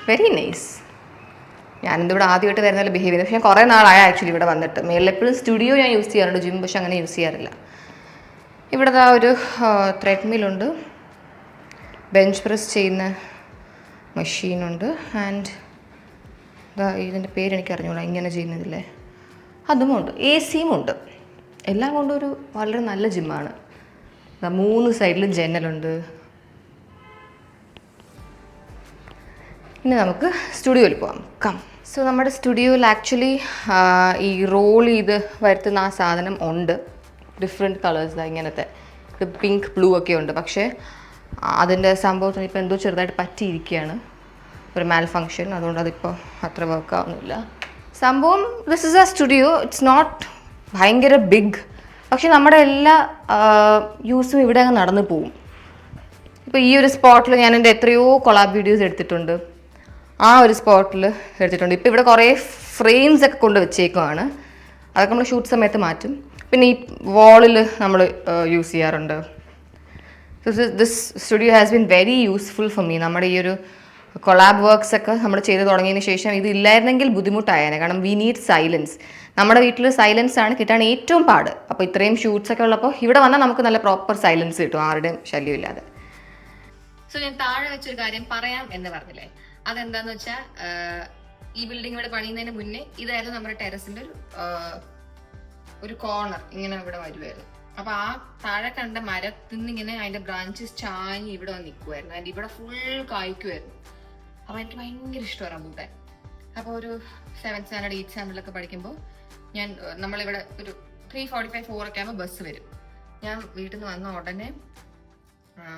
വെരി നൈസ്. ഞാനിവിടെ ആദ്യമായിട്ട് വരുന്നതിൽ ബിഹേവ് ചെയ്യുന്നത്. പക്ഷേ ഞാൻ കുറേ നാളായ ആക്ച്വലി ഇവിടെ വന്നിട്ട്. മേലെപ്പോഴും സ്റ്റുഡിയോ ഞാൻ യൂസ് ചെയ്യാറുണ്ട്, ജിം പക്ഷെ അങ്ങനെ യൂസ് ചെയ്യാറില്ല. ഇവിടെ ഒരു ത്രെഡ്മില്ലുണ്ട്, ബെഞ്ച് പ്രസ് ചെയ്യുന്ന മെഷീനുണ്ട്, ആൻഡ് ഇതിൻ്റെ പേരെനിക്ക് അറിഞ്ഞൂടാ, ഇങ്ങനെ ചെയ്യുന്നതില്ലേ അതുമുണ്ട്, AC ഉണ്ട്. എല്ലാം കൊണ്ടും ഒരു വളരെ നല്ല ജിമ്മാണ്. 3 സൈഡിലും ജനലുണ്ട്. ഇനി നമുക്ക് സ്റ്റുഡിയോയിൽ പോകാം. കം. സോ നമ്മുടെ സ്റ്റുഡിയോയിൽ ആക്ച്വലി ഈ റോൾ ചെയ്ത് വരുത്തുന്ന ആ സാധനം ഉണ്ട്. ഡിഫറെൻറ്റ് കളേഴ്സ് ഇങ്ങനത്തെ പിങ്ക് ബ്ലൂ ഒക്കെ ഉണ്ട്. പക്ഷേ അതിൻ്റെ സംഭവത്തിന് ഇപ്പോൾ എന്തോ ചെറുതായിട്ട് പറ്റിയിരിക്കുകയാണ്. ഒരു മാൽ ഫങ്ഷൻ, അതുകൊണ്ട് അതിപ്പോൾ അത്ര വർക്ക് ആവുന്നില്ല. സംഭവം this is a studio, it's not ഭയങ്കര ബിഗ്, പക്ഷെ നമ്മുടെ എല്ലാ യൂസും ഇവിടെ അങ്ങ് നടന്നു പോവും. ഇപ്പോൾ ഈ ഒരു സ്പോട്ടിൽ ഞാൻ എൻ്റെ എത്രയോ കൊളാബ് വീഡിയോസ് എടുത്തിട്ടുണ്ട്, ആ ഒരു സ്പോട്ടിൽ എടുത്തിട്ടുണ്ട്. ഇപ്പോൾ ഇവിടെ കുറേ ഫ്രെയിംസ് ഒക്കെ കൊണ്ട് വെച്ചേക്കുവാണ്, അതൊക്കെ നമ്മൾ ഷൂട്ട് സമയത്ത് മാറ്റും. പിന്നെ ഈ വാളിൽ നമ്മൾ യൂസ് ചെയ്യാറുണ്ട്. This studio has been very useful for me. നമ്മുടെ ഈ ഒരു കൊളാബ് വർക്ക്സ് ഒക്കെ നമ്മൾ ചെയ്ത് തുടങ്ങിയതിന് ശേഷം ഇത് ഇല്ലായിരുന്നെങ്കിൽ ബുദ്ധിമുട്ടായേനെ. കാരണം വി നീഡ് സൈലൻസ്. നമ്മുടെ വീട്ടിൽ സൈലൻസ് ആണ് കിട്ടാൻ ഏറ്റവും പാട്. അപ്പോൾ ഇത്രയും ഷൂട്ട്സ് ഒക്കെ ഉള്ളപ്പോൾ ഇവിടെ വന്നാൽ നമുക്ക് നല്ല പ്രോപ്പർ സൈലൻസ് കിട്ടും, ആരുടെയും ശല്യമില്ലാതെ. സോ ഞാൻ താഴെ വെച്ചൊരു കാര്യം പറയാം എന്ന് പറഞ്ഞില്ലേ, അതെന്താന്ന് വെച്ചാൽ ഈ ബിൽഡിംഗ് ഇവിടെ പണിയുന്നതിന് മുന്നേ ഇതായിരുന്നു നമ്മുടെ ടെറസിന്റെ ഒരു കോർണർ, ഇങ്ങനെ ഇവിടെ വരുമായിരുന്നു. അപ്പൊ ആ താഴെ കണ്ട മരത്തിൽ നിന്ന് ഇങ്ങനെ അതിന്റെ ബ്രാഞ്ചസ് ചാഞ്ഞ് ഇവിടെ വന്ന് നിൽക്കുമായിരുന്നു. അതിന്റെ ഇവിടെ ഫുൾ കായ്ക്കുമായിരുന്നു. അപ്പൊ എനിക്ക് ഭയങ്കര ഇഷ്ടമാണ് റംബൂട്ടാൻ. അപ്പോൾ ഒരു 7th സ്റ്റാൻഡേർഡ് 8th സ്റ്റാൻഡേർഡിലൊക്കെ പഠിക്കുമ്പോൾ നമ്മളിവിടെ ഒരു 3:45 4 ഒക്കെ ആകുമ്പോൾ ബസ് വരും. ഞാൻ വീട്ടിൽ നിന്ന് വന്ന ഉടനെ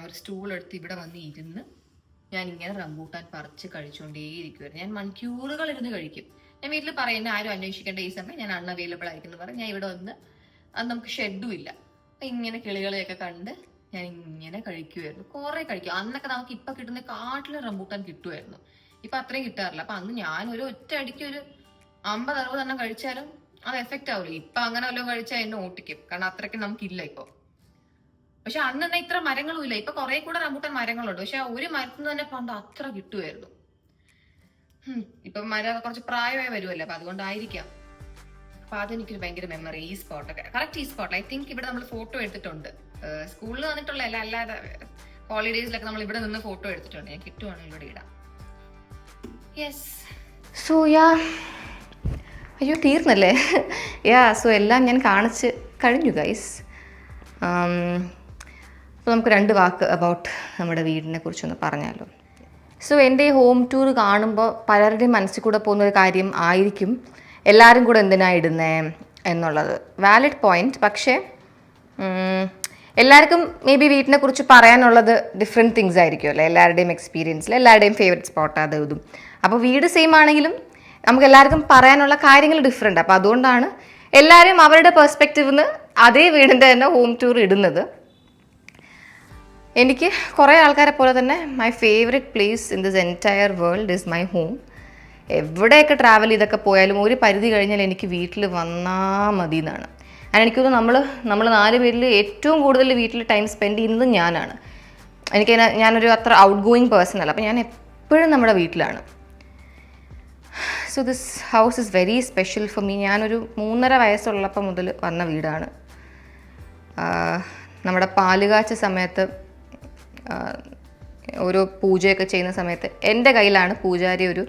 ഒരു സ്റ്റൂൾ എടുത്ത് ഇവിടെ വന്ന് ഇരുന്ന് ഞാൻ ഇങ്ങനെ റംബൂട്ടാൻ പറിച്ച് കഴിച്ചുകൊണ്ടേയിരിക്കുമായിരുന്നു. ഞാൻ മണിക്കൂറുകൾ ഇരുന്ന് കഴിക്കും. ഞാൻ വീട്ടിൽ പറയുന്ന ആരും അന്വേഷിക്കേണ്ട ഈ സമയം ഞാൻ അൺഅവൈലബിൾ ആയിരിക്കും എന്ന് പറഞ്ഞ് ഞാൻ ഇവിടെ വന്ന്, അത് നമുക്ക് ഷെഡും ഇല്ല, അപ്പം ഇങ്ങനെ കിളികളെയൊക്കെ കണ്ട് ഞാൻ ഇങ്ങനെ കഴിക്കുമായിരുന്നു. കുറേ കഴിക്കും. അന്നൊക്കെ നമുക്ക് ഇപ്പം കിട്ടുന്ന കാട്ടിൽ റംബൂട്ടാൻ കിട്ടുമായിരുന്നു, ഇപ്പം അത്രയും കിട്ടാറില്ല. അപ്പം അന്ന് ഞാൻ ഒരു ഒറ്റ അടിക്ക് ഒരു 50-60 എണ്ണം കഴിച്ചാലും അത് എഫക്റ്റ് ആവില്ല. ഇപ്പം അങ്ങനെ വല്ലതും കഴിച്ചാൽ എന്നെ ഓട്ടിക്കും, കാരണം അത്രയ്ക്ക് നമുക്കില്ല ഇപ്പോൾ. പക്ഷെ അന്ന് തന്നെ ഇത്ര മരങ്ങളും ഇല്ല. ഇപ്പൊ കുറെ കൂടെ റംബൂട്ടാൻ മരങ്ങളുണ്ട്, പക്ഷെ ഒരു മരത്തിന് തന്നെ പണ്ട് അത്ര കിട്ടുമായിരുന്നു. ഇപ്പൊ മരം കുറച്ച് പ്രായമായി വരുമല്ലോ, അപ്പൊ അതുകൊണ്ടായിരിക്കാം. അപ്പൊ അതെനിക്കൊരു ഭയങ്കര മെമ്മറി, ഈ സ്പോട്ടൊക്കെ. കറക്റ്റ് ഈ സ്പോട്ട് ഐ തിങ്ക് ഇവിടെ നമ്മൾ ഫോട്ടോ എടുത്തിട്ടുണ്ട്. സ്കൂളിൽ വന്നിട്ടുള്ള അല്ലാതെ ഹോളിഡേയ്സിലൊക്കെ നമ്മൾ ഇവിടെ നിന്ന് ഫോട്ടോ എടുത്തിട്ടുണ്ട്. ഞാൻ കിട്ടുവാണെങ്കിൽ ഇവിടെ ഇടാം. യെസ്. സോ അയ്യോ തീർന്നല്ലേ? സോ എല്ലാം ഞാൻ കാണിച്ച് കഴിഞ്ഞു ഗൈസ്. അപ്പോൾ നമുക്ക് 2 വാക്ക് അബൌട്ട് നമ്മുടെ വീടിനെ കുറിച്ചൊന്ന് പറഞ്ഞാലോ. സോ എൻ്റെ ഈ ഹോം ടൂർ കാണുമ്പോൾ പലരുടെയും മനസ്സിൽ കൂടെ പോകുന്നൊരു കാര്യം ആയിരിക്കും, എല്ലാവരും കൂടെ എന്തിനാണ് ഇടുന്നേ എന്നുള്ളത്. Valid point. പക്ഷേ എല്ലാവർക്കും മേ ബി വീട്ടിനെ കുറിച്ച് പറയാനുള്ളത് ഡിഫറെൻറ്റ് തിങ്സ് ആയിരിക്കുമല്ലോ, എല്ലാവരുടെയും എക്സ്പീരിയൻസിൽ എല്ലാവരുടെയും ഫേവറേറ്റ് സ്പോട്ട് അത് ഇതും. അപ്പോൾ വീട് സെയിം ആണെങ്കിലും നമുക്ക് എല്ലാവർക്കും പറയാനുള്ള കാര്യങ്ങൾ ഡിഫറെൻ്റ്. അപ്പോൾ അതുകൊണ്ടാണ് എല്ലാവരും അവരുടെ പെർസ്പെക്റ്റീവിൽ നിന്ന് അതേ വീടിൻ്റെ തന്നെ ഹോം ടൂർ ഇടുന്നത്. എനിക്ക് കുറേ ആൾക്കാരെ പോലെ തന്നെ my favourite place in this entire world is my home. എവിടെയൊക്കെ ട്രാവൽ ചെയ്തൊക്കെ പോയാലും ഒരു പരിധി കഴിഞ്ഞാൽ എനിക്ക് വീട്ടിൽ വന്നാൽ മതി എന്നാണ്. ആൻഡ് എനിക്കൊന്ന് നമ്മൾ 4 പേരിൽ ഏറ്റവും കൂടുതൽ വീട്ടിൽ ടൈം സ്പെൻഡ് ചെയ്യുന്നത് ഞാനാണ്. ഞാനൊരു അത്ര ഔട്ട് ഗോയിങ് പേഴ്സൺ അല്ല, അപ്പോൾ ഞാൻ എപ്പോഴും നമ്മുടെ വീട്ടിലാണ്. So this house is very special for me. ഞാനൊരു 3.5 വയസ്സുള്ളപ്പോൾ മുതൽ വന്ന വീടാണ്. നമ്മുടെ പാലുകാച്ച സമയത്ത് ഓരോ പൂജയൊക്കെ ചെയ്യുന്ന സമയത്ത് എൻ്റെ കയ്യിലാണ് പൂജാരി ഒരു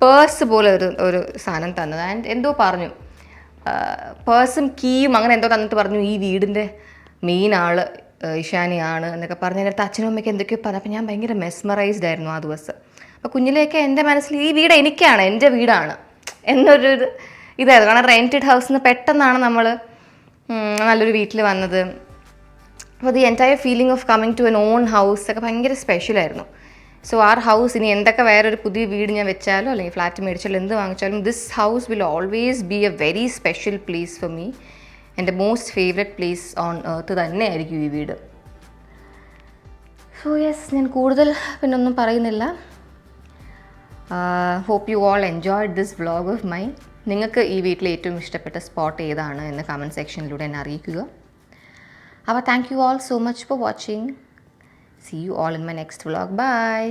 പേഴ്സ് പോലെ ഒരു സാധനം തന്നത്. ആൻഡ് എന്തോ പറഞ്ഞു, പേഴ്സും കീയും അങ്ങനെ എന്തോ തന്നിട്ട് പറഞ്ഞു ഈ വീടിൻ്റെ മെയിൻ ആൾ ഇഷാനിയാണ് എന്നൊക്കെ പറഞ്ഞ് എൻ്റെ അച്ഛനും അമ്മയ്ക്ക് എന്തൊക്കെയോ പറഞ്ഞു. അപ്പോൾ ഞാൻ ഭയങ്കര മെസ്മറൈസ്ഡ് ആയിരുന്നു ആ ദിവസം. അപ്പോൾ കുഞ്ഞിലേക്ക് എൻ്റെ മനസ്സിൽ ഈ വീട് എനിക്കാണ്, എൻ്റെ വീടാണ് എന്നൊരു ഇതായിരുന്നു. കാരണം റെൻറ്റഡ് ഹൗസിൽ നിന്ന് പെട്ടെന്നാണ് നമ്മൾ നല്ലൊരു വീട്ടിൽ വന്നത്. അപ്പോൾ the entire feeling of coming to an own house ഒക്കെ ഭയങ്കര സ്പെഷ്യലായിരുന്നു. സോ ആർ ഹൗസ് ഇനി എന്തൊക്കെ വേറൊരു പുതിയ വീട് ഞാൻ വെച്ചാലോ അല്ലെങ്കിൽ ഫ്ലാറ്റ് മേടിച്ചാലോ എന്ത് വാങ്ങിച്ചാലും this house will always be a very special place for me. എൻ്റെ most favourite place on earth തന്നെയായിരിക്കും ഈ വീട്. സോ യെസ്, ഞാൻ കൂടുതൽ പിന്നൊന്നും പറയുന്നില്ല. Hope you all enjoyed this vlog of mine. നിങ്ങൾക്ക് ഈ വീട്ടിൽ ഏറ്റവും ഇഷ്ടപ്പെട്ട സ്പോട്ട് ഏതാണ് എന്ന് കമൻറ്റ് സെക്ഷനിലൂടെ എന്നെ അറിയിക്കുക. അപ്പോൾ thank you all so much for watching. See you all in my next vlog. Bye.